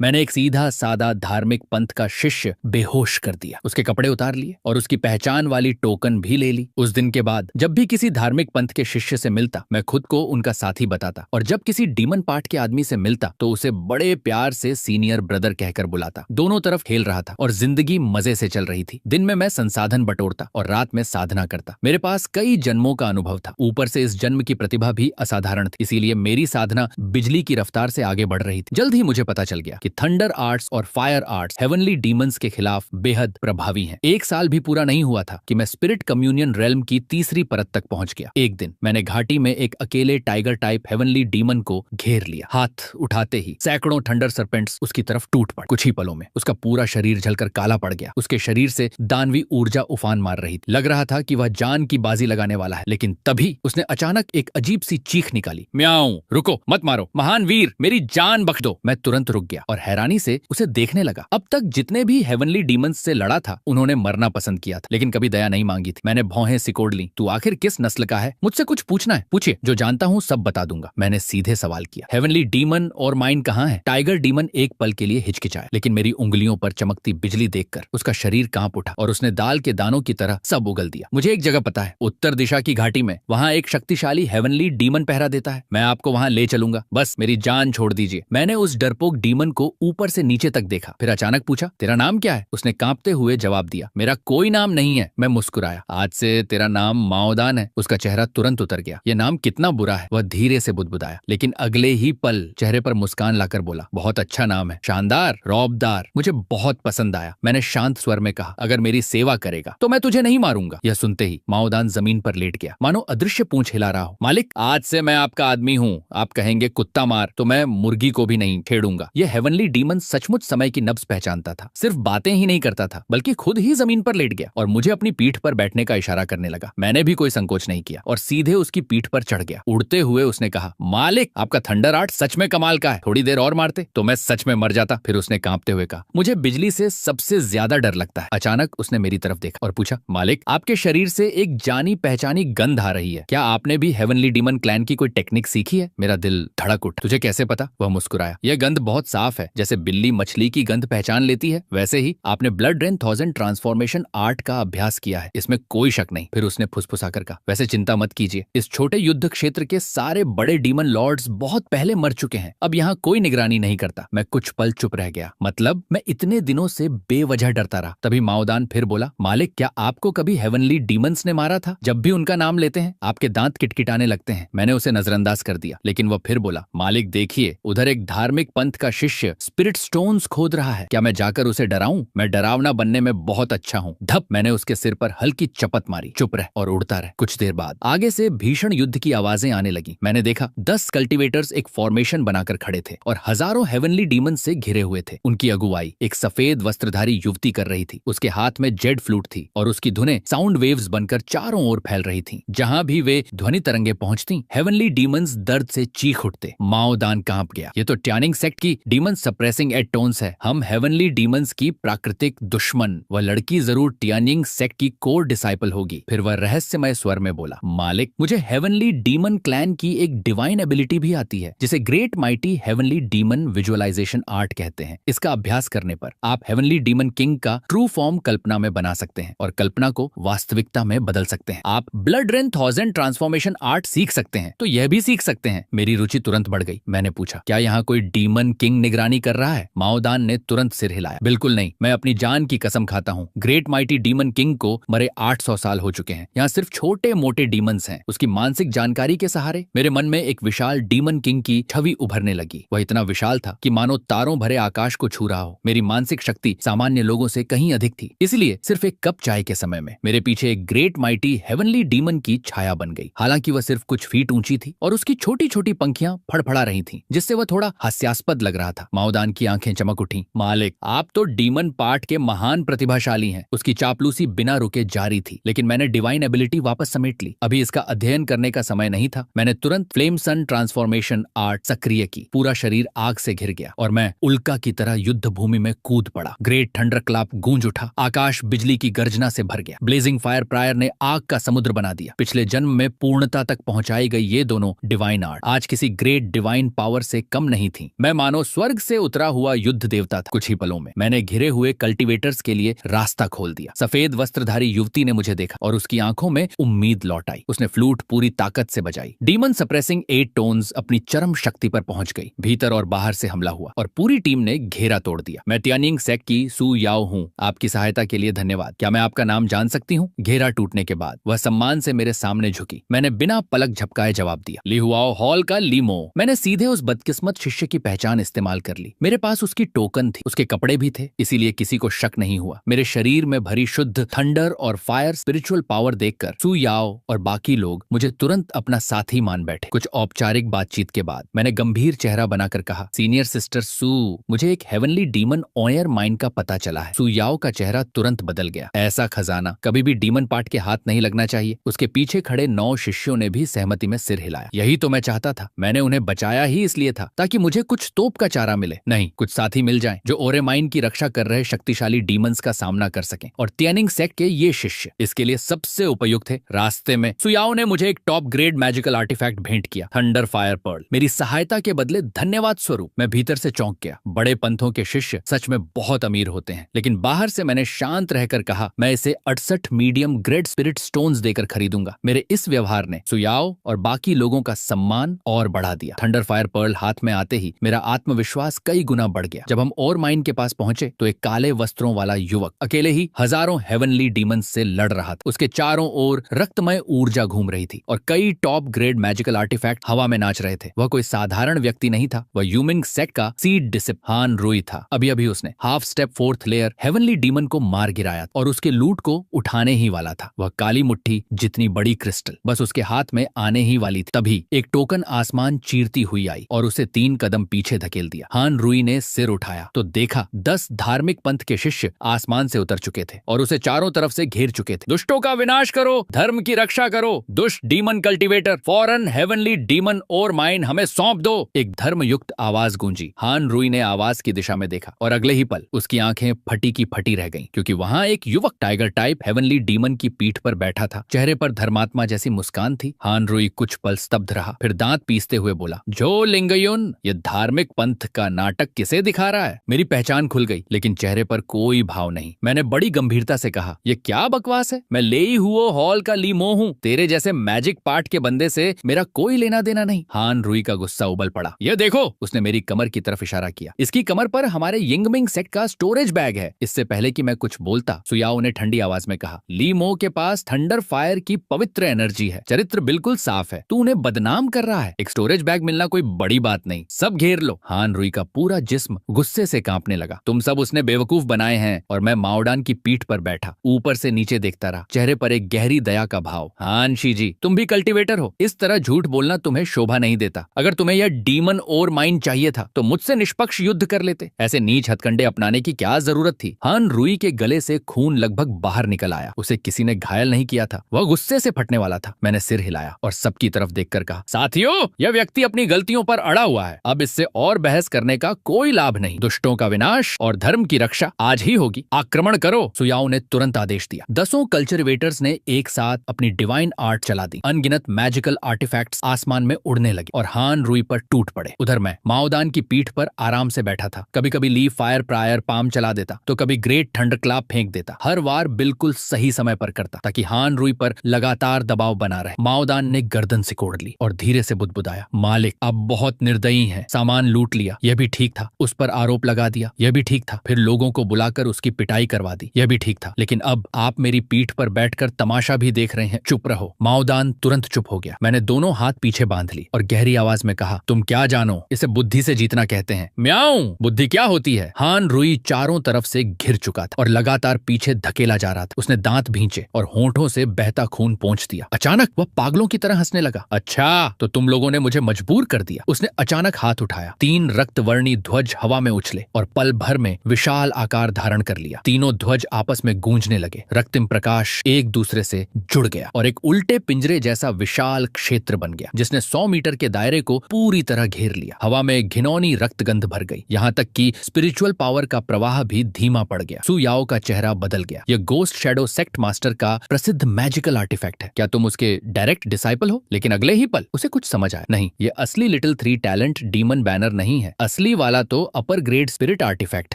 मैंने एक सीधा सादा धार्मिक पंथ का शिष्य बेहोश कर दिया, उसके कपड़े उतार लिए और उसकी पहचान वाली टोकन भी ले ली। उस दिन के बाद जब भी किसी धार्मिक पंथ के शिष्य से मिलता, मैं खुद को उनका साथी बताता, और जब किसी डीमन पार्ट के आदमी से मिलता तो उसे बड़े प्यार से सीनियर ब्रदर कहकर बुलाता। दोनों तरफ खेल रहा था और जिंदगी मजे से चल रही थी। दिन में मैं संसाधन बटोरता और रात में साधना करता। मेरे पास कई जन्मों का अनुभव था, ऊपर से इस जन्म की प्रतिभा भी असाधारण थी, इसीलिए मेरी साधना बिजली की रफ्तार से आगे बढ़ रही थी। जल्द ही मुझे पता चल गया कि थंडर आर्ट्स और फायर आर्ट्स हेवनली डीमंस के खिलाफ बेहद प्रभावी हैं। एक साल भी पूरा नहीं हुआ था कि मैं स्पिरिट कम्युनियन रेल्म की तीसरी परत तक पहुंच गया। एक दिन मैंने घाटी में एक अकेले टाइगर टाइप हेवनली डीमन को घेर लिया। हाथ उठाते ही सैकड़ों थंडर सर्पेंट्स उसकी तरफ टूट पड़े। कुछ ही पलों में उसका पूरा शरीर जलकर काला पड़ गया। उसके शरीर से दानवी ऊर्जा उफान मार रही थी। लग रहा था कि वह जान की बाजी लगाने वाला है, लेकिन तभी उसने अचानक एक अजीब सी चीख निकाली, म्याऊं, रुको, मत मारो, महान वीर, मेरी जान बख्श दो। मैं तुरंत रुक गया और हैरानी से उसे देखने लगा। अब तक जितने भी हेवनली डीमंस से लड़ा था, उन्होंने मरना पसंद किया था, लेकिन कभी दया नहीं मांगी थी। मैंने भौहें सिकोड़ ली। तू आखिर किस नस्ल का है? मुझसे कुछ पूछना है? पूछिए, जो जानता हूँ सब बता दूंगा। मैंने सीधे सवाल किया। हेवनली डीमन और माइन कहाँ है? टाइगर डीमन एक पल के लिए हिचकिचाया, लेकिन मेरी उंगलियों पर चमकती बिजली देखकर उसका शरीर कांप उठा और उसने दाल के दानों की तरह सब उगल दिया। मुझे एक जगह पता है, उत्तर दिशा की घाटी में, वहाँ एक शक्तिशाली हेवनली डीमन पहरा देता है। मैं आपको वहाँ ले चलूंगा, बस मेरी जान छोड़ दीजिए। मैंने उस डरपोक डीमन को ऊपर से नीचे तक देखा, फिर अचानक पूछा, तेरा नाम क्या है? उसने कांपते हुए जवाब दिया, मेरा कोई नाम नहीं है। मैं मुस्कुराया, आज से तेरा नाम माओदान है। उसका चेहरा तुरंत उतर गया। यह नाम कितना बुरा है, वह धीरे से बुदबुदाया, लेकिन अगले ही पल चेहरे पर मुस्कान लाकर बोला, बहुत अच्छा नाम है, शानदार, रौबदार, मुझे बहुत पसंद आया। मैंने शांत स्वर में कहा, अगर मेरी सेवा करेगा तो मैं तुझे नहीं मारूंगा। यह सुनते ही माओदान जमीन पर लेट गया, मानो अदृश्य पूंछ हिला रहा हो। मालिक, आज से मैं आपका आदमी हूँ। आप कहेंगे कुत्ता मार तो मैं मुर्गी को भी नहीं छेड़ूंगा। यह हेवनली डीमन सचमुच समय की नब्ज पहचानता था। सिर्फ बातें ही नहीं करता था, बल्कि खुद ही जमीन पर लेट गया और मुझे अपनी पीठ पर बैठने का इशारा करने लगा। मैंने भी कोई संकोच नहीं किया और सीधे उसकी पीठ पर चढ़ गया। उड़ते हुए उसने कहा, मालिक, आपका थंडर आर्ट सच में कमाल का है। थोड़ी देर और मारते तो मैं सच में मर जाता। फिर उसने कांपते हुए कहा, मुझे बिजली से सबसे ज्यादा डर लगता है। अचानक उसने मेरी तरफ देखा और पूछा, मालिक, आपके शरीर से एक जानी पहचानी गंध आ रही है। क्या आपने भी हेवनली डीमन क्लैन की कोई टेक्निक सीखी है? मेरा दिल धड़क उठ। तुझे कैसे पता? वह मुस्कुराया, यह गंध बहुत साफ है, जैसे बिल्ली मछली की गंध पहचान लेती है, वैसे ही आपने ब्लड रेन 1000 ट्रांसफॉर्मेशन आर्ट का अभ्यास किया है, इसमें कोई शक नहीं। फिर उसने फुसफुसाकर कहा, वैसे चिंता मत कीजिए, इस छोटे युद्ध क्षेत्र के सारे बड़े डीमन लॉर्ड्स बहुत पहले मर चुके हैं। अब यहाँ कोई निगरानी नहीं करता। मैं कुछ पल चुप रह गया। मतलब मैं इतने दिनों से बेवजह डरता रहा। तभी माओदान फिर बोला, मालिक, क्या आपको कभी हेवनली डीमंस ने मारा था? जब भी उनका नाम लेते हैं आपके दांत किटकिटाने लगते हैं। मैंने उसे नजरअंदाज कर दिया, लेकिन वह फिर बोला, मालिक देखिए, उधर एक धार्मिक पंथ का शिष्य स्पिरिट स्टोन्स खोद रहा है। क्या मैं जाकर उसे डराऊं? मैं डरावना बनने में बहुत अच्छा हूँ। धप, मैंने उसके सिर पर हल्की चपत मारी। चुप रह और उड़ता रह। कुछ देर बाद आगे से भीषण युद्ध की आवाजें आने लगी। मैंने देखा 10 कल्टीवेटर्स एक फॉर्मेशन बनाकर खड़े थे और हजारों हेवनली डीमन से घिरे हुए थे। उनकी अगुवाई एक सफेद वस्त्रधारी युवती कर रही थी। उसके हाथ में जेड फ्लूट थी और उसकी धुनें साउंड वेव्स बनकर चारों ओर फैल रही थी। जहां भी वे ध्वनि तरंगे पहुंचती, हेवनली डीमंस दर्द से चीख उठते। माओदान कांप गया। ये तो ट्यानिंग सेक्ट की डीमन सप्रेसिंग एटोन्स है। हम हेवनली डीमंस की प्राकृतिक दुश्मन। वह लड़की जरूर ट्यानिंग सेक्ट की कोर डिसाइपल होगी। फिर वह रहस्यमय स्वर में बोला, मालिक, मुझे हेवनली डीमन क्लैन की एक डिवाइन एबिलिटी भी आती है, जिसे great mighty heavenly demon visualisation art कहते हैं। इसका अभ्यास करने पर आप हेवनली डीमन किंग का ट्रू फॉर्म कल्पना में बना सकते हैं और कल्पना को वास्तविकता में बदल सकते हैं। आप ब्लड रेन 1000 ट्रांसफॉर्मेशन आर्ट सीख सकते हैं, तो यह भी सीख सकते हैं। मेरी रुचि तुरंत बढ़ गई। मैंने पूछा, क्या यहाँ कोई डीमन किंग निगरानी कर रहा है? माओदान ने तुरंत सिर हिलाया, बिल्कुल नहीं, मैं अपनी जान की कसम खाता हूँ। ग्रेट माइटी डीमन किंग को मरे 800 साल हो चुके हैं। यहाँ सिर्फ छोटे मोटे डीमंस हैं। उसकी मानसिक जानकारी के सहारे मेरे मन में एक विशाल डीमन किंग की छवि उभरने लगी। वह इतना विशाल था कि मानो तारों भरे आकाश को छू रहा हो। मेरी मानसिक शक्ति सामान्य लोगों से कहीं अधिक थी, इसलिए सिर्फ एक कप चाय के समय में मेरे पीछे एक ग्रेट माइटी हेवनली डीमन की छाया बन गई। हालांकि वह सिर्फ कुछ फीट ऊंची थी और उसकी छोटी छोटी पंखियां फड़फड़ा रही थीं, जिससे वह थोड़ा हास्यास्पद लग रहा था। माओदान की आंखें चमक उठी। मालिक, आप तो डीमन पार्ट के महान प्रतिभाशाली हैं। उसकी चापलूसी बिना रुके जारी थी, लेकिन मैंने डिवाइन एबिलिटी वापस समेट ली। अभी इसका अध्ययन करने का समय नहीं था। मैंने तुरंत फ्लेम सन ट्रांसफॉर्मेशन आर्ट सक्रिय की। पूरा शरीर आग से घिर गया और मैं उल्का की तरह युद्ध भूमि में कूद पड़ा। ग्रेट थंडर क्लैप गूंज उठा। आकाश बिजली की गर्जना से भर गया। ब्लेजिंग फायर प्रायर ने आग का समुद्र बना दिया। पिछले जन्म में पूर्णता तक पहुंचाई गई ये दोनों डिवाइन आर्ट आज किसी ग्रेट डिवाइन पावर से कम नहीं थी। मैं मानो स्वर्ग से उतरा हुआ युद्ध देवता था। कुछ ही पलों में मैंने घिरे हुए कल्टीवेटर्स के लिए रास्ता खोल दिया। सफेद वस्त्रधारी युवती ने मुझे देखा और उसकी आंखों में उम्मीद लौट आई। उसने फ्लूट पूरी ताकत से बजाई। डीमन सप्रेसिंग 8 टोन्स अपनी चरम शक्ति पर पहुंच गई। भीतर और बाहर से हमला हुआ और पूरी टीम ने घेरा तोड़ दिया। मैं त्यानिंग सेक की सू याओ हूँ। आपकी सहायता के लिए धन्यवाद। क्या मैं आपका नाम जान सकती हूँ? घेरा टूटने के बाद वह सम्मान से मेरे सामने झुकी। मैंने बिना पलक झपकाए जवाब दिया, लिहुआओ हॉल का लीमो। मैंने सीधे उस बदकिस्मत शिष्य की पहचान इस्तेमाल कर ली। मेरे पास उसकी टोकन थी, उसके कपड़े भी थे, इसीलिए किसी को शक नहीं हुआ। मेरे शरीर में भरी शुद्ध थंडर और फायर स्पिरिचुअल पावर देखकर सू याओ और बाकी लोग मुझे तुरंत अपना साथी मान बैठे। कुछ औपचारिक बातचीत के बाद मैंने गंभीर चेहरा बनाकर कहा, सीनियर सिस्टर सू, मुझे एक हेवनली डीमन ऑयर माइंड का पता चला है। सू याओ का चेहरा तुरंत बदल गया। ऐसा खजाना कभी भी डीमन पार्ट के हाथ नहीं लगना चाहिए। उसके पीछे खड़े 9 शिष्यों ने भी सहमति में सिर हिलाया। यही तो मैं चाहता था। मैंने उन्हें बचाया ही इसलिए था ताकि मुझे कुछ तोप का चारा मिले, नहीं कुछ साथी मिल जाएं जो ओरेमाइन की रक्षा कर रहे शक्तिशाली डीमंस का सामना कर सकें। और त्यानिंग सेक के ये शिष्य इसके लिए सबसे उपयुक्त थे। रास्ते में सुयाओ ने मुझे एक टॉप ग्रेड मैजिकल आर्टिफैक्ट भेंट किया, थंडर फायर पर्ल। मेरी सहायता के बदले धन्यवाद स्वरूप मैं भीतर से चौंक गया। बड़े पंथों के शिष्य सच में बहुत अमीर होते हैं, लेकिन बाहर से मैंने शांत रहकर कहा, मैं इसे 68 मीडियम ग्रेड स्पिरिट स्टोन्स देकर खरीदूंगा। मेरे इस व्यवहार ने सुयाओ और बाकी लोगों का सम्मान और बढ़ा दिया। थंडर फायर पर्ल हाथ में आते ही मेरा आत्मविश्वास कई गुना बढ़ गया। जब हम और माइन के पास पहुंचे तो एक काले वस्त्रों वाला युवक अकेले ही हजारों हेवनली डीमंस से लड़ रहा था। उसके चारों ओर रक्तमय ऊर्जा घूम रही थी और कई टॉप ग्रेड मैजिकल आर्टिफैक्ट हवा में नाच रहे थे। वह कोई साधारण व्यक्ति नहीं था, वह यूमिंग सेक का सीड डिसिप हान रुई था। अभी अभी उसने half step 4th layer heavenly demon को मार गिराया और उसके लूट को उठाने ही वाला था। वह काली मुट्ठी जितनी बड़ी क्रिस्टल बस उसके हाथ में आने ही वाली थी। तभी एक टोकन आसमान चीरती हुई आई और उसे 3 कदम पीछे धकेल दिया। हान रुई ने सिर उठाया तो देखा 10 धार्मिक पंथ के शिष्य आसमान से उतर चुके थे और उसे चारों तरफ से घेर चुके थे। दुष्टों का विनाश करो, धर्म की रक्षा करो, दुष्ट डीमन कल्टीवेटर, फॉरन हेवनली डीमन और माइन हमें सौंप दो। एक धर्मयुक्त आवाज गूंजी। हान रुई ने आवाज की दिशा में देखा और अगले ही पल उसकी आंखें फटी की फटी रह गईं, क्योंकि वहां एक युवक टाइगर टाइप हेवनली डीमन की पीठ पर बैठा था। चेहरे पर धर्मात्मा जैसी मुस्कान थी। हान रुई कुछ पल स्तब्ध रहा, फिर दांत पीसते हुए बोला, जो लिंगयुन, ये धार्मिक पंथ का नाटक किसे दिखा रहा है? मेरी पहचान खुल गई, लेकिन चेहरे पर कोई भाव नहीं। मैंने बड़ी गंभीरता से कहा, ये क्या बकवास है? मैं लेई हुओ हॉल का लीमो हूँ। तेरे जैसे मैजिक पार्ट के बंदे से मेरा कोई लेना देना नहीं। हान रुई का गुस्सा उबल पड़ा। ये देखो, उसने मेरी कमर की तरफ इशारा किया। इसकी कमर पर हमारे यिंगमिंग सेक्ट का स्टोरेज बैग है। इससे पहले कि मैं कुछ बोलता, सुयाओ ने ठंडी आवाज में कहा, लीमो के पास थंडर फायर की पवित्र एनर्जी है, चरित्र बिल्कुल साफ है, तू उन्हें बदनाम कर रहा है। एक स्टोरेज बैग मिलना कोई बड़ी बात नहीं, सब घेर लो। हान रुई का पूरा जिस्म गुस्से से कांपने लगा। तुम सब उसने बेवकूफ बनाए हैं और मैं माओडान की पीठ पर बैठा ऊपर से नीचे देखता रहा, चेहरे पर एक गहरी दया का भाव। हान शीजी, तुम भी कल्टीवेटर हो, इस तरह झूठ बोलना तुम्हें शोभा नहीं देता। अगर तुम्हें यह डीमन और माइन चाहिए था तो मुझसे निष्पक्ष युद्ध कर लेते। ऐसे नीच हथकंडे अपनाने की क्या जरूरत थी? हान रुई के गले से खून लगभग बाहर निकल आया। उसे किसी ने घायल नहीं किया था, वह गुस्से से फटने वाला था। मैंने सिर हिलाया और सबकी तरफ देखकर कहा, साथियों, यह व्यक्ति अपनी गलतियों पर अड़ा हुआ है। अब इससे और बहस करने का कोई लाभ नहीं। दुष्टों का विनाश और धर्म की रक्षा आज ही होगी। आक्रमण करो। सुयाओ ने तुरंत आदेश दिया। 10 कल्चरवेटर्स ने एक साथ अपनी डिवाइन आर्ट चला दी। अनगिनत मैजिकल आर्टिफैक्ट्स आसमान में उड़ने लगे और हान रुई पर टूट पड़े। उधर मैं माओदान की पीठ पर आराम से बैठा था। कभी कभी लीफ फायर प्रायर पाम चला देता तो कभी ग्रेट थंडर क्लैप फेंक देता। हर वार बिल्कुल सही समय पर करता ताकि हान रुई पर लगातार दबाव बना रहे। माओदान ने गर्दन सिकोड़ ली और धीरे से बुदबुदाया, मालिक आप बहुत निर्दयी हैं। सामान लूट लिया, यह भी ठीक था। उस पर आरोप लगा दिया, यह भी ठीक था। फिर लोगों को बुलाकर उसकी पिटाई करवा दी, यह भी ठीक था। लेकिन अब आप मेरी पीठ पर बैठकर तमाशा भी देख रहे हैं। चुप रहो। माओदान तुरंत चुप हो गया। मैंने दोनों हाथ पीछे बांध ली और गहरी आवाज में कहा, तुम क्या जानो, इसे बुद्धि से जीतना कहते हैं। म्याऊं, बुद्धि क्या होती है? हान रुई चारों तरफ से घिर चुका था और लगातार पीछे धकेला जा रहा था। उसने दांत भींचे और होंठों से बहता खून पोंछ दिया। अचानक वह पागलों की तरह हंसने लगा। अच्छा, तो तुम लोगों ने मुझे मजबूर कर दिया। उसने अचानक हाथ उठाया। 3 रक्तवर्णी ध्वज हवा में उछले और पल भर में विशाल आकार धारण कर लिया। तीनों ध्वज आपस में गूंजने लगे। रक्तिम प्रकाश एक दूसरे से जुड़ गया और एक उल्टे पिंजरे जैसा विशाल क्षेत्र बन गया, जिसने 100 मीटर के दायरे को पूरी तरह घेर लिया। हवा में घिनौनी रक्तगंध भर गई, यहाँ तक कि स्पिरिचुअल पावर का प्रवाह भी धीमा पड़ गया। सू याओ का चेहरा बदल गया। यह गोस्ट शैडो सेक्ट मास्टर का प्रसिद्ध मैजिकल आर्टिफैक्ट है। क्या तुम उसके डायरेक्ट डिसाइपल हो? लेकिन अगले ही पल उसे कुछ समझ आया। नहीं, ये असली लिटिल 3 टैलेंट डीमन बैनर नहीं है। असली असली वाला तो अपर ग्रेड स्पिरिट आर्टिफैक्ट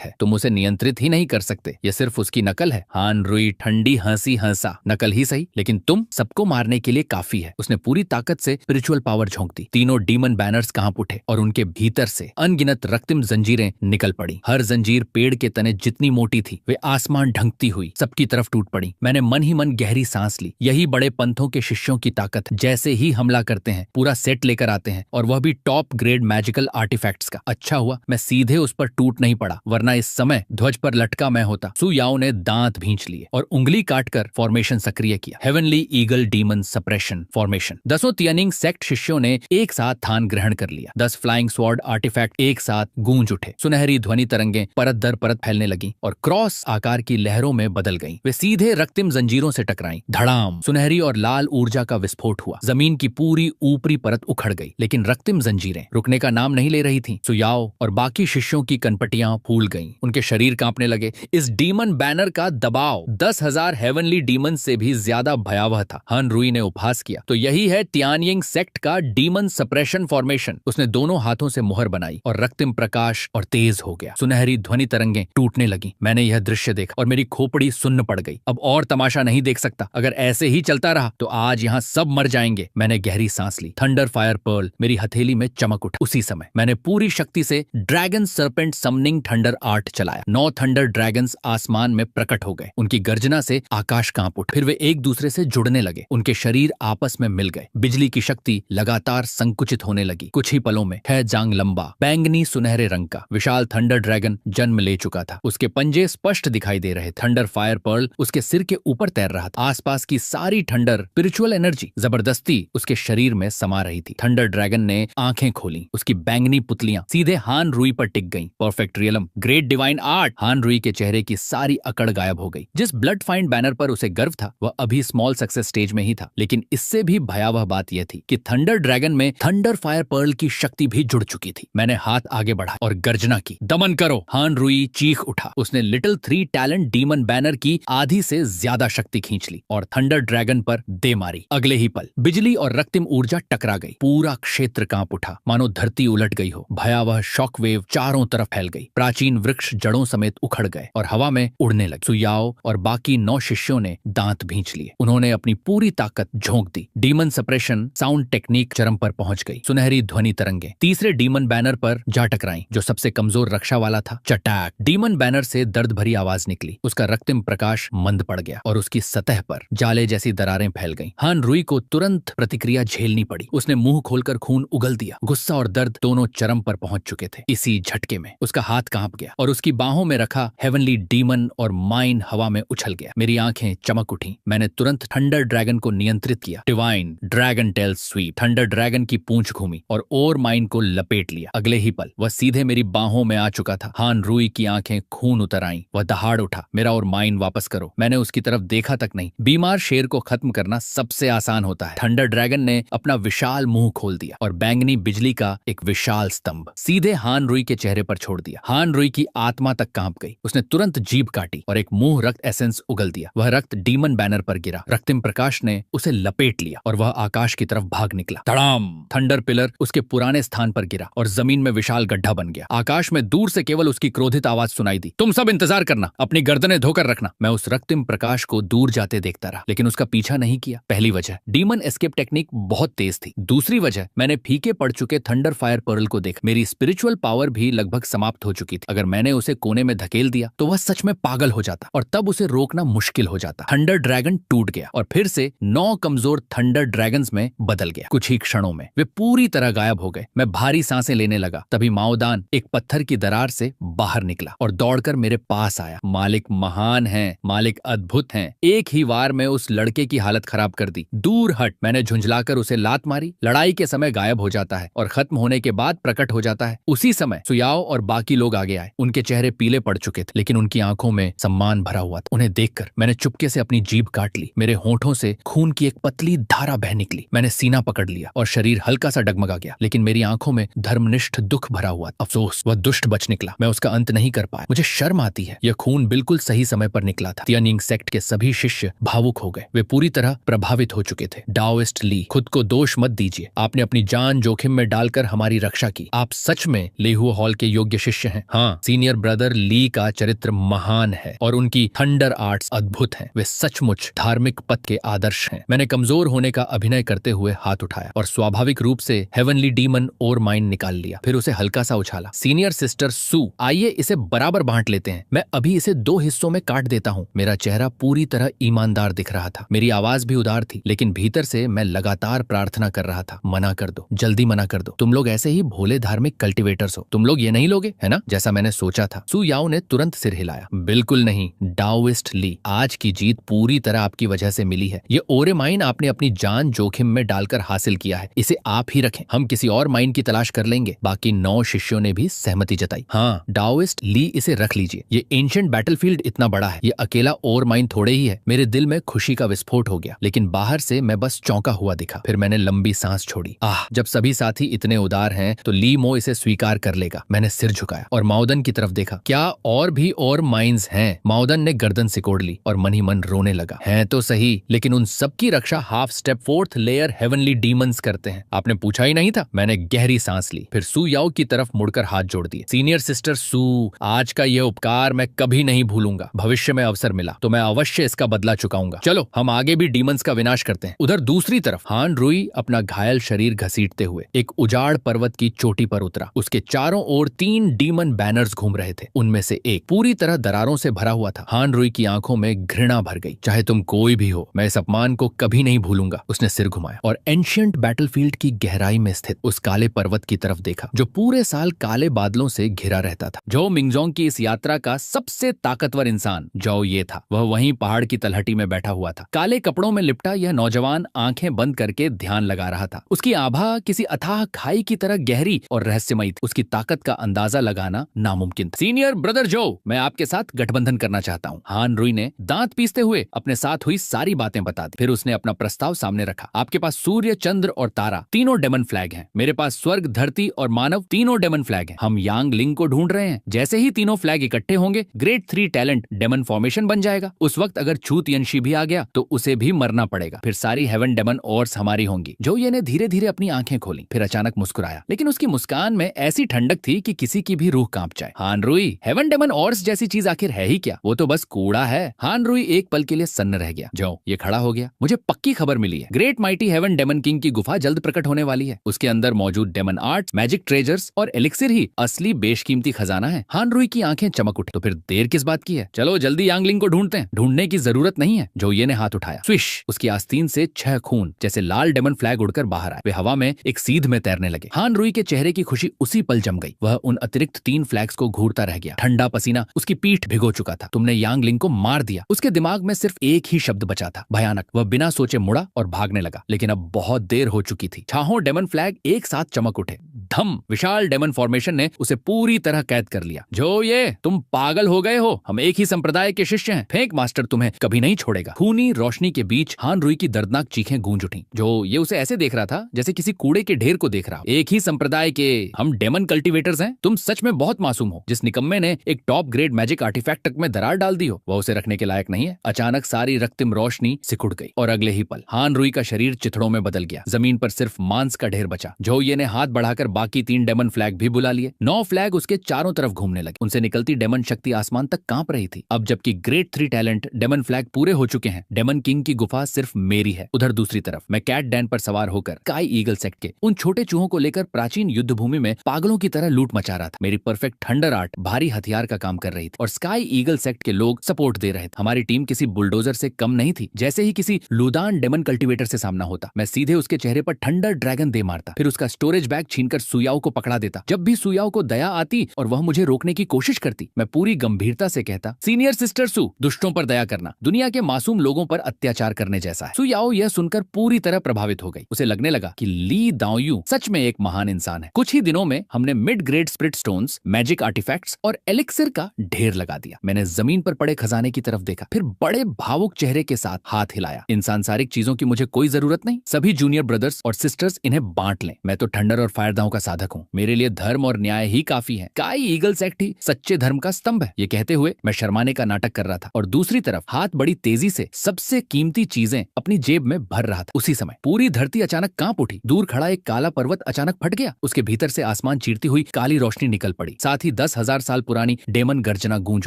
है, तुम उसे नियंत्रित ही नहीं कर सकते, ये सिर्फ उसकी नकल है। हान रुई ठंडी हंसी हंसा, नकल ही सही, लेकिन तुम सबको मारने के लिए काफी है। उसने पूरी ताकत से स्पिरिचुअल पावर झोंक दी। तीनों डीमन बैनर्स कांप उठे और उनके भीतर से अनगिनत रक्तिम जंजीरें निकल पड़ी। हर जंजीर पेड़ के तने जितनी मोटी थी, वे आसमान ढंकती हुई सबकी तरफ टूट पड़ी। मैंने मन ही मन गहरी सांस ली। यही बड़े पंथों के शिष्यों की ताकत, जैसे ही हमला करते हैं पूरा सेट लेकर आते हैं, और वह भी टॉप ग्रेड मैजिकल आर्टिफैक्ट्स का। अच्छा हुआ मैं सीधे उस पर टूट नहीं पड़ा, वरना इस समय ध्वज पर लटका मैं होता। सु याओ ने दांत भींच लिए और उंगली काटकर फॉर्मेशन सक्रिय किया, heavenly eagle demon suppression formation. 10 Tianning sect शिष्यों ने एक साथ थान ग्रहण कर लिया। 10 फ्लाइंग स्वॉर्ड आर्टिफैक्ट एक साथ गूंज उठे। सुनहरी ध्वनि तरंगे परत दर परत फैलने लगी और क्रॉस आकार की लहरों में बदल गईं। वे सीधे रक्तिम जंजीरों से टकराईं। धड़ाम, सुनहरी और लाल ऊर्जा का विस्फोट हुआ। जमीन की पूरी ऊपरी परत उखड़ गई, लेकिन रक्तिम जंजीरें रुकने का नाम नहीं ले रही थीं। सु याओ और बाकी शिष्यों की कनपटियां फूल गईं। उनके शरीर कांपने लगे। इस डीमन बैनर का दबाव 10,000 हेवनली डीमन से भी ज्यादा भयावह था। हान रुई ने उपहास किया, तो यही है तियानिंग सेक्ट का डीमन सप्रेशन फॉर्मेशन। उसने दोनों हाथों से मुहर बनाई और रक्तिम प्रकाश और तेज हो गया। सुनहरी ध्वनि तरंगे टूटने लगी। मैंने यह दृश्य देखा और मेरी खोपड़ी सुन्न पड़ गई। अब और तमाशा नहीं देख सकता। अगर ऐसे ही चलता रहा तो आज यहाँ सब मर जाएंगे। मैंने गहरी सांस ली। थंडर फायर पर्ल मेरी हथेली में चमक उठा। उसी समय मैंने पूरी शक्ति से dragon serpent summoning thunder art चलाया। 9 थंडर ड्रैगन्स आसमान में प्रकट हो गए। उनकी गर्जना से आकाश कांप उठा। फिर वे एक दूसरे से जुड़ने लगे। उनके शरीर आपस में मिल गए। बिजली की शक्ति लगातार संकुचित होने लगी। कुछ ही पलों में है जांग लंबा, बैंगनी सुनहरे रंग का विशाल थंडर ड्रैगन जन्म ले चुका था। उसके पंजे स्पष्ट दिखाई दे रहे। थंडर फायर पर्ल उसके सिर के ऊपर तैर रहा था। आसपास की सारी थंडर स्पिरिचुअल एनर्जी जबरदस्ती उसके शरीर में समा रही थी। थंडर ड्रैगन ने आंखें खोली। उसकी बैंगनी पुतलियां सीधे हान रुई पर टिक गईं। Perfect realm, great divine art. हान रुई के चेहरे की सारी अकड़ गायब हो गई। जिस ब्लड फाइंड बैनर पर उसे गर्व था, वह अभी स्मॉल सक्सेस स्टेज में ही था। लेकिन इससे भी भयावह बात यह थी कि थंडर ड्रैगन में थंडर फायर पर्ल की शक्ति भी जुड़ चुकी थी। मैंने हाथ आगे बढ़ा और गर्जना की, दमन करो। हान रुई चीख उठा। उसने लिटिल 3 टैलेंट डीमन बैनर की आधी से ज्यादा शक्ति खींच ली और थंडर ड्रैगन पर दे मारी। अगले ही पल बिजली और रक्तिम ऊर्जा टकरा गई। पूरा क्षेत्र कांप उठा, मानो धरती उलट गई हो। भयावह शॉक वेव चारों तरफ फैल गई। प्राचीन वृक्ष जड़ों समेत उखड़ गए और हवा में उड़ने लगे। सु याओ और बाकी 9 शिष्यों ने दांत भींच लिए। उन्होंने अपनी पूरी ताकत झोंक दी। डीमन सप्रेशन साउंड टेक्निक चरम पर पहुंच गई। सुनहरी ध्वनि तरंगे तीसरे डीमन बैनर पर जा टकराई, जो सबसे कमजोर रक्षा वाला था। चटाक, डीमन बैनर से दर्द भरी आवाज निकली। उसका रक्तिम प्रकाश मंद पड़ गया और उसकी सतह पर जाले जैसी दरारें फैल गईं। हान रुई को तुरंत प्रतिक्रिया झेलनी पड़ी। उसने मुंह खोलकर खून उगल दिया। गुस्सा और दर्द दोनों चरम पर पहुंच चुके थे। इसी झटके में उसका हाथ कांप गया और उसकी बाहों में रखा हेवनली डीमन और माइन हवा में उछल गया। मेरी आंखें चमक उठी। मैंने तुरंत थंडर ड्रैगन को नियंत्रित किया। Divine dragon tail sweep. Thunder dragon की पूंछ घूमी और ओर माइन को लपेट लिया। अगले ही पल वह सीधे मेरी बाहों में आ चुका था। हान रुई की आंखें खून उतर आईं। वह दहाड़ उठा, मेरा और माइन वापस करो। मैंने उसकी तरफ देखा तक नहीं। बीमार शेर को खत्म करना सबसे आसान होता है। थंडर ड्रैगन ने अपना विशाल मुंह खोल दिया और बैंगनी बिजली का एक विशाल स्तंभ सीधे हान रुई के चेहरे पर छोड़ दिया। हान रुई की आत्मा तक कांप गई। उसने तुरंत जीभ काटी और एक मुंह रक्त एसेंस उगल दिया। वह रक्त डीमन बैनर पर गिरा। रक्तिम प्रकाश ने उसे लपेट लिया और वह आकाश की तरफ भाग निकला। तड़ाम, थंडर पिलर उसके पुराने स्थान पर गिरा और जमीन में विशाल गड्ढा बन गया। आकाश में दूर से केवल उसकी क्रोधित आवाज सुनाई दी, तुम सब इंतजार करना, अपनी गर्दनें धोकर रखना। मैं उस रक्तिम प्रकाश को दूर जाते देखता रहा, लेकिन उसका पीछा नहीं किया। पहली वजह, डीमन एस्केप टेक्निक बहुत तेज थी। दूसरी वजह, मैंने फीके पड़ चुके थंडर फायर पर्ल को देखा। मेरी स्पिरिचुअल पावर भी लगभग समाप्त हो चुकी थी। अगर मैंने उसे कोने में धकेल दिया तो वह सच में पागल हो जाता और तब उसे रोकना मुश्किल हो जाता। थंडर ड्रैगन टूट गया और फिर से 9 कमजोर थंडर ड्रैगन्स में बदल गया। कुछ ही क्षणों में वे पूरी तरह गायब हो गए। मैं भारी सांसें लेने लगा। तभी माओदान एक पत्थर की दरार से बाहर निकला और दौड़कर मेरे पास आया। मालिक महान हैं, मालिक अद्भुत हैं। एक ही वार में उस लड़के की हालत खराब कर दी। दूर हट। मैंने झुंझलाकर उसे लात मारी। लड़ाई के समय गायब हो जाता है और खत्म होने के बाद प्रकट हो जाता है। उसी समय सु याओ और बाकी लोग आगे आए। उनके चेहरे पीले पड़ चुके थे, लेकिन उनकी आंखों में सम्मान भरा हुआ था। उन्हें देखकर मैंने चुपके से अपनी जीभ काट ली। मेरे होठों से खून की एक पतली धारा बह निकली। मैंने सीना पकड़ लिया और शरीर हल्का सा डगमगा गया, लेकिन मेरी आंखों में धर्मनिष्ठ दुख भरा हुआ। अफसोस, वह दुष्ट बच निकला। मैं उसका अंत नहीं कर पाया। मुझे शर्म आती है। यह खून बिल्कुल सही समय पर निकला था। तियानिंग सेक्ट के सभी शिष्य भावुक हो गए। वे पूरी तरह प्रभावित हो चुके थे। डाओइस्ट ली, खुद को दोष मत दीजिए। आपने अपनी जान जोखिम में डालकर हमारी रक्षा की। आप सच में लेहुओ हॉल के योग्य शिष्य हैं। हाँ, सीनियर ब्रदर ली का चरित्र महान है और उनकी थंडर आर्ट्स अद्भुत हैं। वे सचमुच धार्मिक पथ के आदर्श हैं। मैंने कमजोर होने का अभिनय करते हुए हाथ उठाया और स्वाभाविक रूप से हेवनली डीमन और माइन निकाल लिया, फिर उसे हल्का सा उछाला। सीनियर सिस्टर सू, आइए इसे बराबर बांट लेते हैं। मैं अभी इसे 2 हिस्सों में काट देता हूँ। मेरा चेहरा पूरी तरह ईमानदार दिख रहा था, मेरी आवाज भी उदार थी, लेकिन भीतर से मैं लगातार प्रार्थना कर रहा था, मना कर दो, जल्दी मना कर दो। तुम लोग ऐसे ही भोले धार्मिक कल्टिवेटर्स हो, तुम लोग ये नहीं लोगे, है ना? जैसा मैंने सोचा था। सू याओ ने तुरंत सिर हिलाया। बिल्कुल नहीं डाओइस्ट ली, आज की जीत पूरी तरह आपकी वजह से मिली है। ये ओरे माइन आपने अपनी जान जोखिम में डालकर हासिल किया है, इसे आप ही रखें, हम किसी और माइन की तलाश कर लेंगे। बाकी 9 शिष्यों ने भी सहमति जताई। हाँ डाओइस्ट ली, इसे रख लीजिए। ये एंशिएंट बैटलफील्ड इतना बड़ा है, ये अकेला ओर माइन थोड़े ही है। मेरे दिल में खुशी का विस्फोट हो गया, लेकिन बाहर से मैं बस चौंका हुआ दिखा। फिर मैंने लंबी सांस छोड़ी। जब सभी साथी इतने उदार हैं तो ली मो इसे स्वीकार कर लेगा। मैंने सिर झुकाया और माउदन की तरफ देखा। क्या और भी और माइंस हैं? माउदन ने गर्दन सिकोड़ ली और मन ही मन रोने लगा। हैं तो सही, लेकिन उन सबकी रक्षा half step 4th layer heavenly demons करते हैं। आपने पूछा ही नहीं था। मैंने गहरी सांस ली, फिर सू याओ की तरफ मुड़कर हाथ जोड़ दिए। सीनियर सिस्टर सू, आज का यह उपकार मैं कभी नहीं भूलूंगा। भविष्य में अवसर मिला तो मैं अवश्य इसका बदला चुकाऊंगा। चलो हम आगे भी डीमंस का विनाश करते हैं। उधर दूसरी तरफ हान रुई अपना घायल शरीर घसीटते हुए एक उजाड़ पर्वत की चोटी पर उतरा। उसके चारों ओर 3 डीमन बैनर्स घूम रहे थे। उनमें से एक पूरी तरह दरारों से भरा हुआ था। हान रुई की आंखों में घृणा भर गई। चाहे तुम कोई भी हो, मैं इस अपमान को कभी नहीं भूलूंगा। उसने सिर घुमाया और एंशिएंट बैटलफील्ड की गहराई में स्थित उस काले पर्वत की तरफ देखा जो पूरे साल काले बादलों से घिरा रहता था। जो मिंगजोंग की इस यात्रा का सबसे ताकतवर इंसान जो ये था, वह वहीं पहाड़ की तलहटी में बैठा हुआ था। काले कपड़ों में लिपटा यह नौजवान आंखें बंद करके ध्यान लगा रहा था। उसकी आभा किसी अथाह खाई की तरह गहरी और रहस्यमयी थी। उसकी ताकत का अंदाजा लगाना नामुमकिन था। सीनियर ब्रदर जो, मैं आपके साथ गठबंधन करना चाहता हूँ। हान रुई ने दांत पीसते हुए अपने साथ हुई सारी बातें बता दी। फिर उसने अपना प्रस्ताव सामने रखा। आपके पास सूर्य, चंद्र और तारा तीनों डेमन फ्लैग हैं। मेरे पास स्वर्ग, धरती और मानव तीनों डेमन फ्लैग हैं। हम यांग लिंग को ढूंढ रहे हैं। जैसे ही तीनों फ्लैग इकट्ठे होंगे, ग्रेट 3 टैलेंट डेमन फॉर्मेशन बन जाएगा। उस वक्त अगर छूत यंशी भी आ गया तो उसे भी मरना पड़ेगा। फिर सारी हेवन डेमन ओर्स हमारी होंगी। जो ये ने धीरे धीरे अपनी आंखें खोली, फिर अचानक मुस्कुराया, लेकिन उसकी मुस्कान में ऐसी ठंडक थी कि किसी की भी रूह कांप जाए। हान रुई, हेवन डेमन ओर्स जैसी चीज आखिर है ही क्या? वो तो बस कूड़ा है। हान रुई एक पल के लिए सन्न रह गया। जो ये खड़ा हो गया। मुझे पक्की खबर मिली है, great mighty heaven demon king की गुफा जल्द प्रकट होने वाली है। उसके अंदर मौजूद डेमन आर्ट्स, मैजिक ट्रेजर्स और एलिक्सिर ही असली बेशकीमती खजाना है। हान रुई की आंखें चमक उठी। तो फिर देर किस बात की है? चलो जल्दी यांगलिंग को ढूंढते हैं। ढूंढने की जरूरत नहीं है। जो ये ने हाथ उठाया। स्विश, उसकी आस्तीन से 6 खून जैसे लाल डेमन फ्लैग उड़कर बाहर आए। वे हवा में एक सीध में तैरने लगे। हान रुई के चेहरे की खुशी उसी पल जम गई। वह उन अतिरिक्त 3 फ्लैग्स को घूरता रह गया। ठंडा पसीना उसकी पीठ भिगो चुका था। तुमने यांगलिंग को मार दिया। उसके दिमाग में सिर्फ एक ही शब्द बचा था, भयानक। वह बिना सोचे मुड़ा और भागने लगा, लेकिन अब बहुत देर हो चुकी थी। छाहों डेमन फ्लैग एक साथ चमक उठे। धम, विशाल डेमन फॉर्मेशन ने उसे पूरी तरह कैद कर लिया। जो ये, तुम पागल हो गए हो? हम एक ही संप्रदाय के शिष्य हैं। फेंक मास्टर तुम्हें कभी नहीं छोड़ेगा। खूनी रोशनी के बीच हान रुई की दर्दनाक चीखें गूंज उठी। जो ये उसे ऐसे देख रहा था जैसे किसी कूड़े के ढेर को देख रहा हो। एक ही संप्रदाय के हम डेमन कल्टिवेटर्स हैं? तुम सच में बहुत मासूम हो। जिस निकम्मे ने एक टॉप ग्रेड मैजिक आर्टिफैक्ट में दरार डाल दी हो, वह उसे रखने के लायक नहीं है। अचानक सारी रक्तिम रोशनी सिकुड़ गई और अगले ही पल हान रुई का शरीर चिथड़ों में बदल गया। जमीन पर सिर्फ मांस का ढेर बचा। जो ये ने हाथ बढ़ाकर बाकी 3 डेमन फ्लैग भी बुला लिए। 9 फ्लैग उसके चारों तरफ घूमने लगे। उनसे निकलती डेमन शक्ति आसमान तक कांप रही थी। अब जबकि ग्रेट 3 टैलेंट डेमन फ्लैग पूरे हो चुके हैं, डेमन किंग की गुफा सिर्फ मेरी है। उधर दूसरी तरफ मैं कैट डैन पर सवार होकर स्काई ईगल सेक्ट के उन छोटे चूहों को लेकर प्राचीन युद्ध भूमि में पागलों की तरह लूट मचा रहा था। मेरी परफेक्ट थंडर आर्ट भारी हथियार का काम कर रही थी और स्काई ईगल सेक्ट के लोग सपोर्ट दे रहे थे। हमारी टीम किसी बुलडोजर से कम नहीं थी। जैसे ही किसी लूदान डेमन कल्टिवेटर से सामना होता, मैं सीधे उसके चेहरे पर थंडर ड्रैगन दे मारता, फिर उसका स्टोरेज बैग छीनकर सुयाओ को पकड़ा देता। जब भी सुयाओ को दया आती और वह मुझे रोकने की कोशिश करती, मैं पूरी गंभीरता से कहता, सीनियर सिस्टर सू, दुष्टों पर दया करना दुनिया के मासूम लोगों पर अत्याचार करने जैसा है। सुयाओ यह सुनकर पूरी तरह प्रभावित हो गई। उसे लगने लगा कि ली दाओयू सच में एक महान इंसान है। कुछ ही दिनों में हमने mid grade spirit stones, magic artefacts और एलिक्सिर का ढेर लगा दिया। मैंने जमीन पर पड़े खजाने की तरफ देखा, फिर बड़े भावुक चेहरे के साथ हाथ हिलाया। इन सांसारिक चीजों की मुझे कोई जरूरत नहीं। सभी जूनियर ब्रदर्स और सिस्टर्स इन्हें बांट लें। मैं तो थंडर और फायरदाओं का साधक हूँ। मेरे लिए धर्म और न्याय ही काफी है। स्काई ईगल सेक्ट ही सच्चे धर्म का स्तंभ है। ये कहते हुए मैं शर्माने का नाटक कर रहा था और दूसरी तरफ हाथ बड़ी तेजी से सबसे कीमती चीजें अपनी जेब में भर रहा था। उसी समय पूरी धरती अचानक कांप उठी। दूर खड़ा एक काला पर्वत अचानक फट गया। उसके भीतर से आसमान चीरती हुई काली रोशनी निकल पड़ी। साथ ही 10,000 साल पुरानी डेमन गर्जना गूंज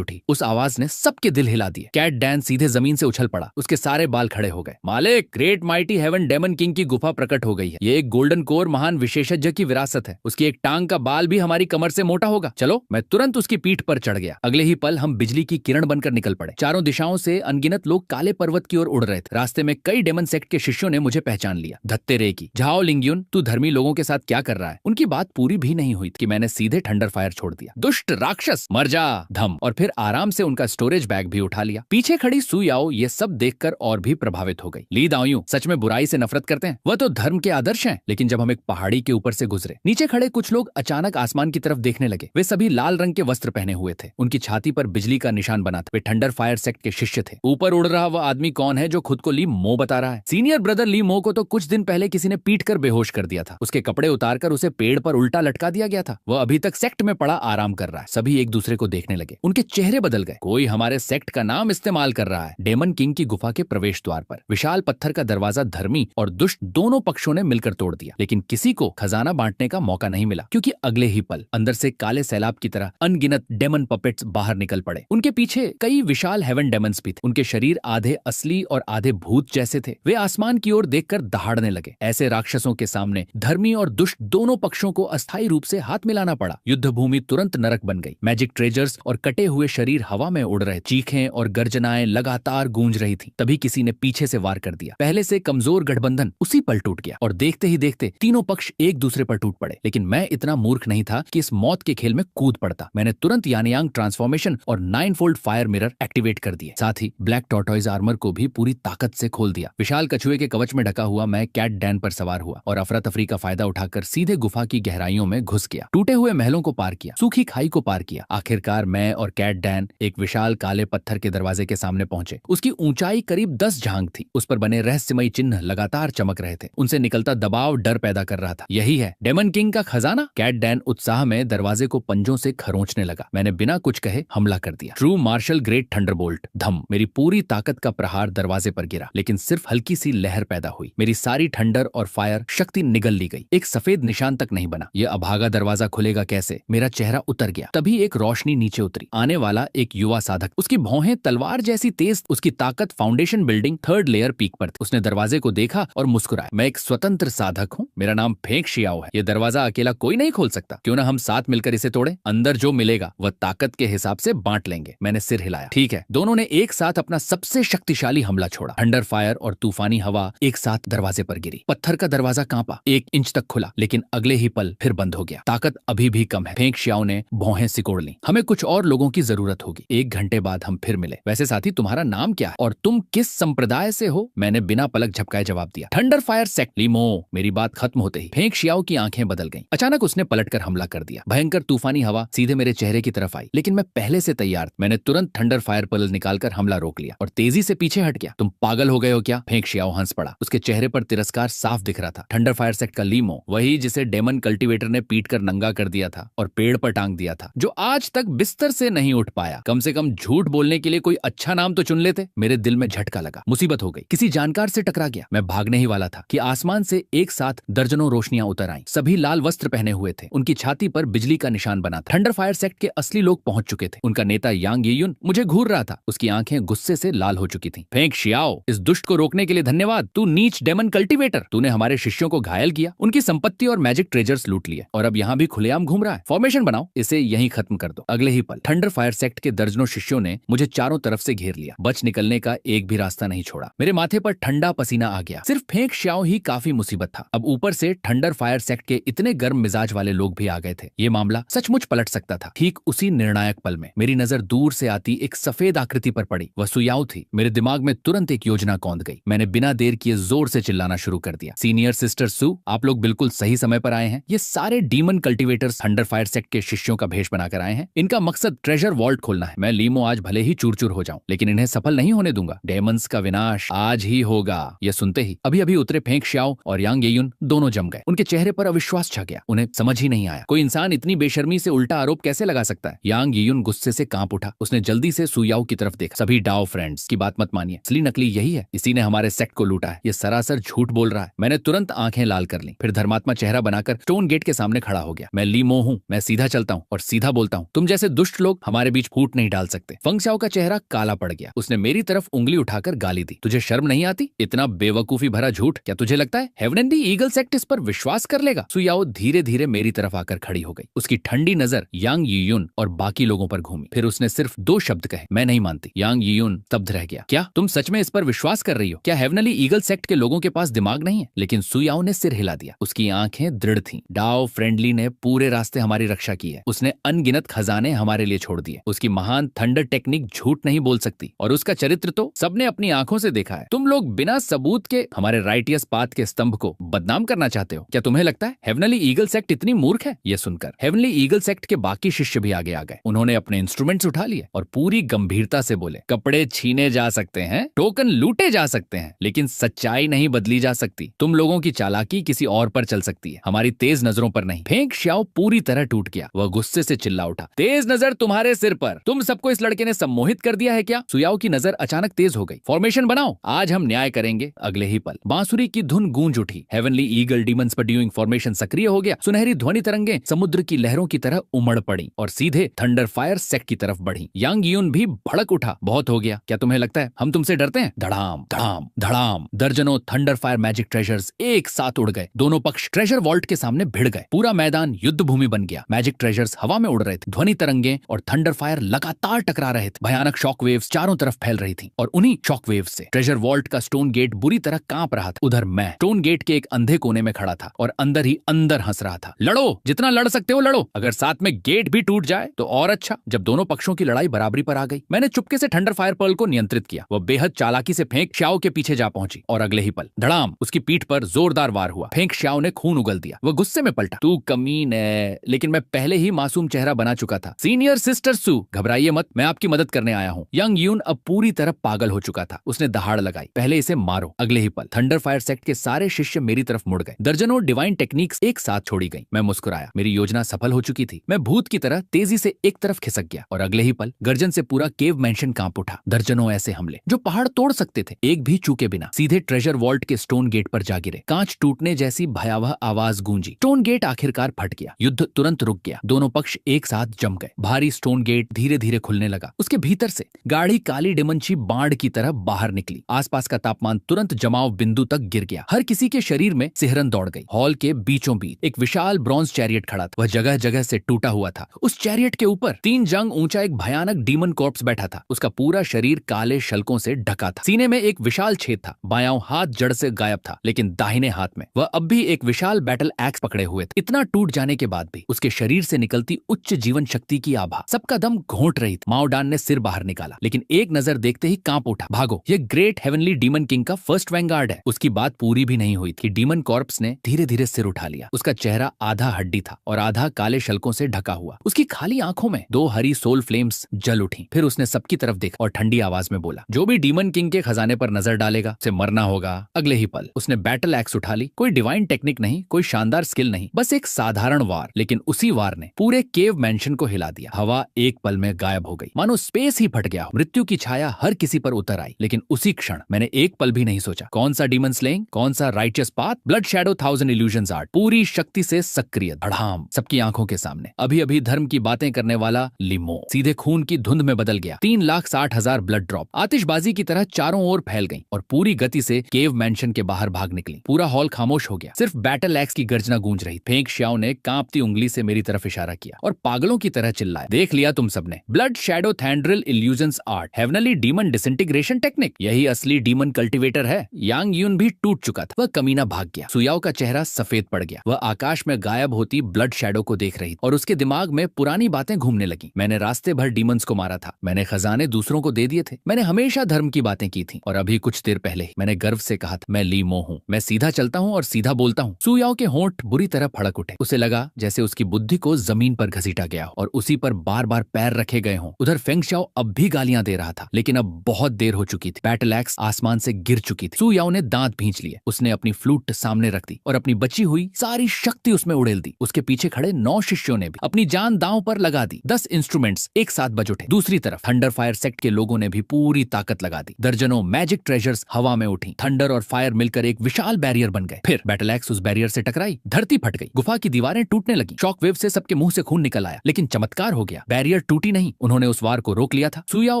उठी। उस आवाज ने सबके दिल हिला दिए। कैट डैन सीधे जमीन से उछल पड़ा। उसके सारे बाल खड़े हो गए। मालिक, great mighty heaven demon king की गुफा प्रकट हो गई है। ये एक गोल्डन कोर महान विशेषज्ञ की विरासत है। उसकी एक टांग का बाल भी हमारी कमर से मोटा होगा। चलो। मैं तुरंत उसकी पीठ पर चढ़ गया। अगले ही पल हम बिजली की किरण बनकर निकल पड़े। चारों दिशाओं से अनगिनत लोग काले पर्वत की ओर उड़ रहे थे। रास्ते में कई डेमन सेक्ट के शिष्यों ने मुझे पहचान लिया। धत्ते रे की झाओ लिंगयुन, तू धर्मी लोगों के साथ क्या कर रहा है? उनकी बात पूरी भी नहीं हुई कि मैंने सीधे थंडर फायर छोड़ दिया। दुष्ट राक्षस, मर जा, धम। और फिर आराम से उनका स्टोरेज बैग भी उठा लिया। पीछे खड़ी सु याओ ये सब देखकर और भी प्रभावित हो गई। ली दाओयू सच में बुराई से नफरत करते हैं। वह तो धर्म के आदर्श हैं। लेकिन जब हम एक पहाड़ी के ऊपर से गुजरे, नीचे खड़े कुछ लोग अचानक आसमान की तरफ देखने लगे। वे सभी लाल रंग के वस्त्र पहने हुए थे। उनकी छाती पर बिजली का निशान बना था। वे थंडर फायर सेक्ट के शिष्य थे। ऊपर उड़ रहा वह आदमी कौन है जो खुद को ली मो बता रहा है? सीनियर ब्रदर ली मो को तो कुछ दिन पहले किसी ने पीट कर बेहोश कर दिया था। उसके कपड़े उतारकर उसे पेड़ पर उल्टा लटका दिया गया था। वह अभी तक सेक्ट में पड़ा आराम कर रहा है। सभी एक दूसरे को देखने लगे। उनके चेहरे बदल गए। कोई हमारे सेक्ट का नाम इस्तेमाल कर रहा है। डेमन किंग की गुफा के प्रवेश द्वार पर विशाल पत्थर का दरवाजा धर्मी और दुष्ट दोनों पक्षों ने मिलकर तोड़ दिया। लेकिन किसी को खजाना बांटने का मौका नहीं मिला, क्योंकि अगले ही पल अंदर से काले सैलाब की तरह अनगिनत डेमन पपेट्स बाहर निकल पड़े। उनके पीछे कई विशाल हेवन डेमन्स भी थे। उनके शरीर आधे असली और आधे भूत जैसे थे। वे आसमान की ओर देखकर दहाड़ने लगे। ऐसे राक्षसों के सामने धर्मी और दुष्ट दोनों पक्षों को अस्थायी रूप से हाथ मिलाना पड़ा। युद्ध भूमि तुरंत नरक बन गई। मैजिक ट्रेजर्स और कटे हुए शरीर हवा में उड़ रहे। चीखें और गर्जनाएं लगातार गूंज रही थी। तभी किसी ने पीछे से वार कर दिया। पहले से कमजोर गठबंधन उसी पल टूट गया और देखते ही देखते तीनों पक्ष एक दूसरे पर टूट पड़े। लेकिन मैं इतना मूर्ख नहीं था कि इस मौत के खेल में कूद पड़ता। मैंने तुरंत यानियांग ट्रांसफॉर्मेशन और 9 फोल्ड फायर मिरर एक्टिवेट कर दिए। साथ ही ब्लैक टॉर्टॉइज आर्मर को भी पूरी ताकत से खोल दिया। विशाल कछुए के कवच में ढका हुआ मैं कैट डैन पर सवार हुआ और अफरा तफरी का फायदा उठाकर सीधे गुफा की गहराइयों में घुस गया। टूटे हुए महलों को पार किया, सूखी खाई को पार किया। आखिरकार मैं और कैट डैन एक विशाल काले पत्थर के दरवाजे के सामने पहुंचे। उसकी ऊंचाई करीब 10 झांग थी। उस पर बने रहस्यमयी चिन्ह लगातार चमक रहे थे। उनसे निकलता दबाव डर पैदा कर रहा था। यही है डेमन किंग का खजाना। कैट डैन उत्साह में दरवाजे को पंजों से खरोंचने लगा। मैंने बिना कुछ कहे हमला कर दिया। ट्रू मार्शल ग्रेट थंडरबोल्ट, धम। मेरी पूरी ताकत का प्रहार दरवाजे पर गिरा, लेकिन सिर्फ हल्की सी लहर पैदा हुई। मेरी सारी ठंडर और फायर शक्ति निगल ली गई। एक सफेद निशान तक नहीं बना। यह अभागा दरवाजा खुलेगा कैसे? मेरा चेहरा उतर गया। तभी एक रोशनी नीचे उतरी। आने वाला एक युवा साधक। उसकी भौहें तलवार जैसी तेज। उसकी ताकत foundation building 3rd layer peak पर थी। उसने दरवाजे को देखा और मुस्कुराया। मैं एक स्वतंत्र साधक हूँ। मेरा नाम फेंग शियाओ है। यह दरवाजा अकेला कोई नहीं खोल सकता। क्यों ना हम साथ मिलकर इसे तोड़े? अंदर जो मिलेगा वह ताकत के हिसाब से बांट लेंगे। मैंने सिर हिलाया। ठीक है। दोनों ने एक साथ अपना सबसे शक्तिशाली हमला छोड़ा। थंडर फायर और तूफानी हवा एक साथ दरवाजे पर गिरी। पत्थर का दरवाजा कांपा। 1 इंच तक खुला, लेकिन अगले ही पल फिर बंद हो गया। ताकत अभी भी कम है। फेंग शियाओ ने भौहें सिकोड़ ली। हमें कुछ और लोगों की जरूरत होगी। 1 घंटे बाद हम फिर मिले। वैसे साथी, तुम्हारा नाम क्या है और तुम किस संप्रदाय से हो? मैंने बिना पलक झपकाए जवाब दिया। Thunder fire sect. लीमो। मेरी बात खत्म होते ही फेंग शियाओ की आंखें बदल गईं। अचानक उसने पलटकर हमला कर दिया। भयंकर तूफानी हवा सीधे मेरे चेहरे की तरफ आई, लेकिन मैं पहले से तैयार। मैंने तुरंत थंडर फायर पल निकालकर हमला रोक लिया और तेजी से पीछे हट गया। तुम पागल हो गए हो क्या? फेंग शियाओ हंस पड़ा। उसके चेहरे पर तिरस्कार साफ दिख रहा था। थंडर फायर सेक्ट का लीमो, वही जिसे डेमन कल्टीवेटर ने पीट कर नंगा कर दिया था और पेड़ पर टांग दिया था, जो आज तक बिस्तर से नहीं उठ पाया। कम से कम झूठ बोलने के लिए कोई अच्छा नाम तो चुन लेते। मेरे दिल में झटका लगा। मुसीबत हो गई। किसी जानकार से टकरा गया। मैं भागने ही वाला था कि आसमान से एक साथ दर्जनों रोशनियां उतर आईं। सभी लाल वस्त्र पहने हुए थे। उनकी छाती पर बिजली का निशान बना था। थंडर फायर सेक्ट के असली लोग पहुंच चुके थे। उनका नेता यांग येयुन मुझे घूर रहा था। उसकी आंखें गुस्से से लाल हो चुकी थीं। फेंग शियाओ, इस दुष्ट को रोकने के लिए धन्यवाद। तू नीच डेमन कल्टीवेटर, तूने हमारे शिष्यों को घायल किया, उनकी संपत्ति और मैजिक ट्रेजर्स लूट लिए और अब यहाँ भी खुलेआम घूम रहा है। फॉर्मेशन बनाओ, इसे यहीं खत्म कर दो। अगले ही पल थंडर फायर सेक्ट के दर्जनों शिष्यों ने मुझे चारों तरफ से घेर लिया। बच निकलने का एक भी रास्ता नहीं छोड़ा। मेरे माथे पर ठंडा पसीना आ गया। सिर्फ फेंग शियाओ ही काफी मुसीबत था। अब ऊपर से थंडर फायर सेक्ट के इतने गर्म मिजाज वाले लोग भी आ गए थे। ये मामला सचमुच पलट सकता था। ठीक उसी निर्णायक पल में मेरी नजर दूर से आती एक सफेद आकृति पर पड़ी। वह सु याओ थी। मेरे दिमाग में तुरंत एक योजना कौंध गई। मैंने बिना देर किए जोर से चिल्लाना शुरू कर दिया। सीनियर सिस्टर सु, आप लोग बिल्कुल सही समय पर आए हैं। ये सारे demon cultivators thunder fire sect के शिष्यों का भेष बनाकर आए हैं। इनका मकसद ट्रेजर वॉल्ट खोलना है। मैं लीमो आज भले ही चूर चूर हो जाऊं, लेकिन इन्हें सफल नहीं होने दूंगा। डेमंस का विनाश आज ही होगा। यह सुनते ही अभी अभी उतरे फेंग शियाओ और यांग येयुन दोनों जम गए। उनके चेहरे पर अविश्वास छा गया। उन्हें समझ ही नहीं आया कोई इंसान इतनी बेशर्मी से उल्टा आरोप कैसे लगा सकता है। यांग येयुन गुस्से से कांप उठा। उसने जल्दी से सु याओ की तरफ देखा। सभी डाओ फ्रेंड्स की बात मत मानिए। असली नकली यही है। इसी ने हमारे सेक्ट को लूटा है। ये सरासर झूठ बोल रहा है। मैंने तुरंत आंखें लाल कर ली। फिर धर्मात्मा चेहरा बनाकर स्टोन गेट के सामने खड़ा हो गया। मैं ली मो हूँ, मैं सीधा चलता हूँ और सीधा बोलता हूँ। तुम जैसे दुष्ट लोग हमारे बीच फूट नहीं डाल सकते। फेंग शाओ का चेहरा काला पड़ गया। उसने मेरी तरफ उंगली उठाकर गाली दी। तुझे शर्म नहीं आती? इतना बेवकूफी भरा झूठ। क्या तुझे लगता है heaven and the eagle sect इस पर विश्वास कर लेगा? सुयाओ धीरे धीरे मेरी तरफ आकर खड़ी हो गई। उसकी ठंडी नजर यांग यीयुन और बाकी लोगों पर घूमी। फिर उसने सिर्फ 2 शब्द कहे, मैं नहीं मानती। यांग यीयुन स्तब्ध रह गया। क्या तुम सच में इस पर विश्वास कर रही हो? क्या हेवनली ईगल सेक्ट के लोगों के पास दिमाग नहीं है? लेकिन सुयाओ ने सिर हिला दिया। उसकी आंखें दृढ़ थीं। डाओ फ्रेंडली ने पूरे रास्ते हमारी रक्षा की है। उसने अनगिनत खजाने हमारे लिए छोड़ दिए। उसकी महान थंडर टेक्निक झूठ नहीं बोल सकती और उसका चरित्र तो सबने अपनी आंखों से देखा है। तुम लोग बिना सबूत के हमारे राइटियस पाथ के स्तंभ को बदनाम करना चाहते हो। क्या तुम्हें लगता है हेवनली ईगल सेक्ट इतनी मूर्ख है? यह सुनकर हेवनली ईगल सेक्ट के बाकी शिष्य भी आगे आ गए। उन्होंने अपने इंस्ट्रूमेंट्स उठा लिए और पूरी गंभीरता से बोले, कपड़े छीने जा सकते हैं, टोकन लूटे जा सकते हैं, लेकिन सच्चाई नहीं बदली जा सकती। तुम लोगों की चालाकी किसी और पर चल सकती है, हमारी तेज नजरों पर नहीं। फेंग शाओ पूरी तरह टूट गया। वह गुस्से से चिल्ला उठा, तेज नजर तुम्हारे सिर पर। तुम सबको इस लड़के ने सम्मोहित कर दिया है क्या? सुयाओ की नजर अचानक तेज हो गई। फॉर्मेशन बनाओ, आज हम न्याय करेंगे। अगले ही पल बांसुरी की धुन गूंज उठी। हेवनली ईगल डीमंस पर ड्यूइंग फॉर्मेशन सक्रिय हो गया। सुनहरी ध्वनि तरंगे समुद्र की लहरों की तरह उमड़ पड़ी और सीधे थंडर फायर सेक्ट की तरफ बढ़ी। यांग यून भी भड़क उठा, बहुत हो गया। क्या तुम्हें लगता है हम तुमसे डरते हैं? धड़ाम धड़ाम धड़ाम दर्जनों थंडर फायर मैजिक ट्रेजर्स एक साथ उड़ गए। दोनों पक्ष ट्रेजर वॉल्ट के सामने भिड़ गए। पूरा मैदान युद्ध भूमि बन गया। मैजिक ट्रेजर्स हवा में उड़ रहे थे। ध्वनि तरंगे और थंडर फायर लगातार टकरा रहे थे। भयानक शॉक वेव्स चारों तरफ फैल रही थी और उन्हीं शॉक वेव्स से ट्रेजर वॉल्ट का स्टोन गेट बुरी तरह कांप रहा था। उधर मैं स्टोन गेट के एक अंधे कोने में खड़ा था और अंदर ही अंदर हंस रहा था। लड़ो, जितना लड़ सकते हो लड़ो, अगर साथ में गेट भी टूट जाए तो और अच्छा। जब दोनों पक्षों की लड़ाई बराबरी पर आ गई, मैंने चुपके से थंडर फायर पर्ल को नियंत्रित किया। वह बेहद चालाकी से फेंक शाओ के पीछे जा पहुंची और अगले ही पल धड़ाम उसकी पीठ पर जोरदार वार हुआ। फेंक शाओ ने खून उगल दिया। वह गुस्से में पलटा, तू कमीन है। लेकिन मैं पहले ही मासूम चेहरा बना चुका था। सीनियर सिस्टर सू, घबराइए मत, मैं आपकी मदद करने आया हूँ। यंग यून अब पूरी तरह पागल हो चुका था। उसने दहाड़ लगाई, पहले इसे मारो। अगले ही पल थंडर फायर सेक्ट के सारे शिष्य मेरी तरफ मुड़ गए। दर्जनों डिवाइन टेक्निक्स एक साथ छोड़ी गई। मैं मुस्कुराया, मेरी योजना सफल हो चुकी थी। मैं भूत की तरह तेजी से एक तरफ खिसक गया और अगले ही पल गर्जन से पूरा केव मेंशन कांप उठा। दर्जनों ऐसे हमले जो पहाड़ तोड़ सकते थे, एक भी चूके बिना सीधे ट्रेजर वॉल्ट के स्टोन गेट पर जा गिरे। कांच टूटने जैसी भयावह आवाज गूंजी। स्टोन गेट आखिरकार फट गया। युद्ध तुरंत रुक गया। दोनों पक्ष एक साथ जम गए। भारी स्टोन गेट धीरे धीरे खुलने लगा। उसके भीतर से गाढ़ी काली डिमंची बाढ़ की तरह बाहर निकली। आसपास का तापमान तुरंत जमाव बिंदु तक गिर गया। हर किसी के शरीर में सिहरन दौड़ गई। हॉल के बीचों बीच एक विशाल ब्रॉन्ज चैरियट खड़ा था। वह जगह जगह से टूटा हुआ था। उस चैरियट के ऊपर 3 जंग ऊंचा एक भयानक डीमन कॉर्प्स बैठा था। उसका पूरा शरीर काले शल्कों से ढका था। सीने में एक विशाल छेद था। बायां हाथ जड़ से गायब था, लेकिन दाहिने हाथ में वह अब भी एक विशाल बैटल एक्स पकड़े हुए थे। इतना टूट जाने के बाद भी उसके शरीर से निकलती उच्च जीवन शक्ति की आभा सबका दम घोंट रही थी। माओ डान ने सिर बाहर निकाला, लेकिन एक नजर देखते ही कांप उठा। भागो, ये ग्रेट हेवनली डीमन किंग का फर्स्ट वैंगार्ड है। उसकी बात पूरी भी नहीं हुई थी। डीमन कॉर्प्स ने धीरे धीरे सिर उठा लिया। उसका चेहरा आधा हड्डी था और आधा काले शल्कों से ढका हुआ। उसकी खाली आंखों में 2 हरी सोल फ्लेम्स जल उठी। फिर उसने सबकी तरफ देखा और ठंडी आवाज में बोला, जो भी डीमन किंग के खजाने पर नजर डालेगा उसे मरना होगा। अगले ही पल उसने बैटल एक्स उठा ली। कोई डिवाइन टेक्निक नहीं, कोई शानदार स्किल नहीं, बस एक साधारण वार। लेकिन उसी वार ने पूरे केव मेंशन को हिला दिया। हवा एक पल में गायब हो गई, मानो स्पेस ही फट गया। मृत्यु की छाया हर किसी पर उतर आई। लेकिन उसी क्षण मैंने एक पल भी नहीं सोचा, कौन सा डीमन स्लेइंग, कौन सा righteous path, blood shadow 1000 illusions art पूरी शक्ति से सक्रिय। धड़ाम सबकी आंखों के सामने अभी अभी धर्म की बातें करने वाला लिमो सीधे खून की धुंध में बदल गया। 3,60,000 ब्लड ड्रॉप आतिशबाजी की तरह चारों ओर फैल गई और पूरी गति से केव मेंशन के बाहर भाग निकली। पूरा हॉल खामोश हो गया। सिर्फ बैटल एक्स की गर्जना गूंज रही। फेंग शाओ ने कांपती उंगली से मेरी तरफ इशारा किया और पागलों की तरह चिल्लाया, देख लिया तुम सबने, blood shadow tendril illusions art, heavenly demon disintegration technique, यही असली डीमन कल्टीवेटर है। यांग यून भी टूट चुका था। वह कमीना भाग गया। सुयाओ का चेहरा सफेद पड़ गया। वह आकाश में गायब होती ब्लड शैडो को देख रही और उसके दिमाग में पुरानी बातें घूमने लगी। मैंने रास्ते भर डीमंस को मारा था। मैंने खजाने दूसरों को दे दिए थे। मैंने हमेशा धर्म की बातें की थी और अभी कुछ देर पहले ही मैंने गर्व से कहा था, मैं ली मो हूँ, मैं सीधा चलता हूँ और सीधा बोलता हूँ। सुयाओ के होंठ बुरी तरह फड़क उठे। उसे लगा जैसे उसकी बुद्धि को जमीन पर घसीटा गया हो और उसी पर बार बार पैर रखे गए हों। उधर फेंग शाओ अब भी गालियां दे रहा था, लेकिन अब बहुत देर हो चुकी थी। बैटल एक्स आसमान से गिर चुकी थी। सुयाओ ने दांत भींच लिए। उसने अपनी फ्लूट सामने रख दी और अपनी बची हुई सारी शक्ति उसमें उड़ेल दी। उसके पीछे खड़े 9 शिष्यों ने भी अपनी जान दांव पर लगा दी। 10 इंस्ट्रूमेंट्स एक साथ बज उठे। दूसरी तरफ थंडर फायर सेक्ट के लोगों ने भी पूरी ताकत लगा दी। दर्जनों मैजिक ट्रेजर्स हवा में उठी। थंडर और फायर मिलकर एक विशाल बैरियर बन गए। फिर बैटल एक्स उस बैरियर से टकराई, धरती फट गई। गई, गुफा की दीवारें टूटने लगी, शॉक वेव से सबके मुंह से खून निकल आया। लेकिन चमत्कार हो गया, बैरियर टूटी नहीं। उन्होंने उस वार को रोक लिया था। सुयाओ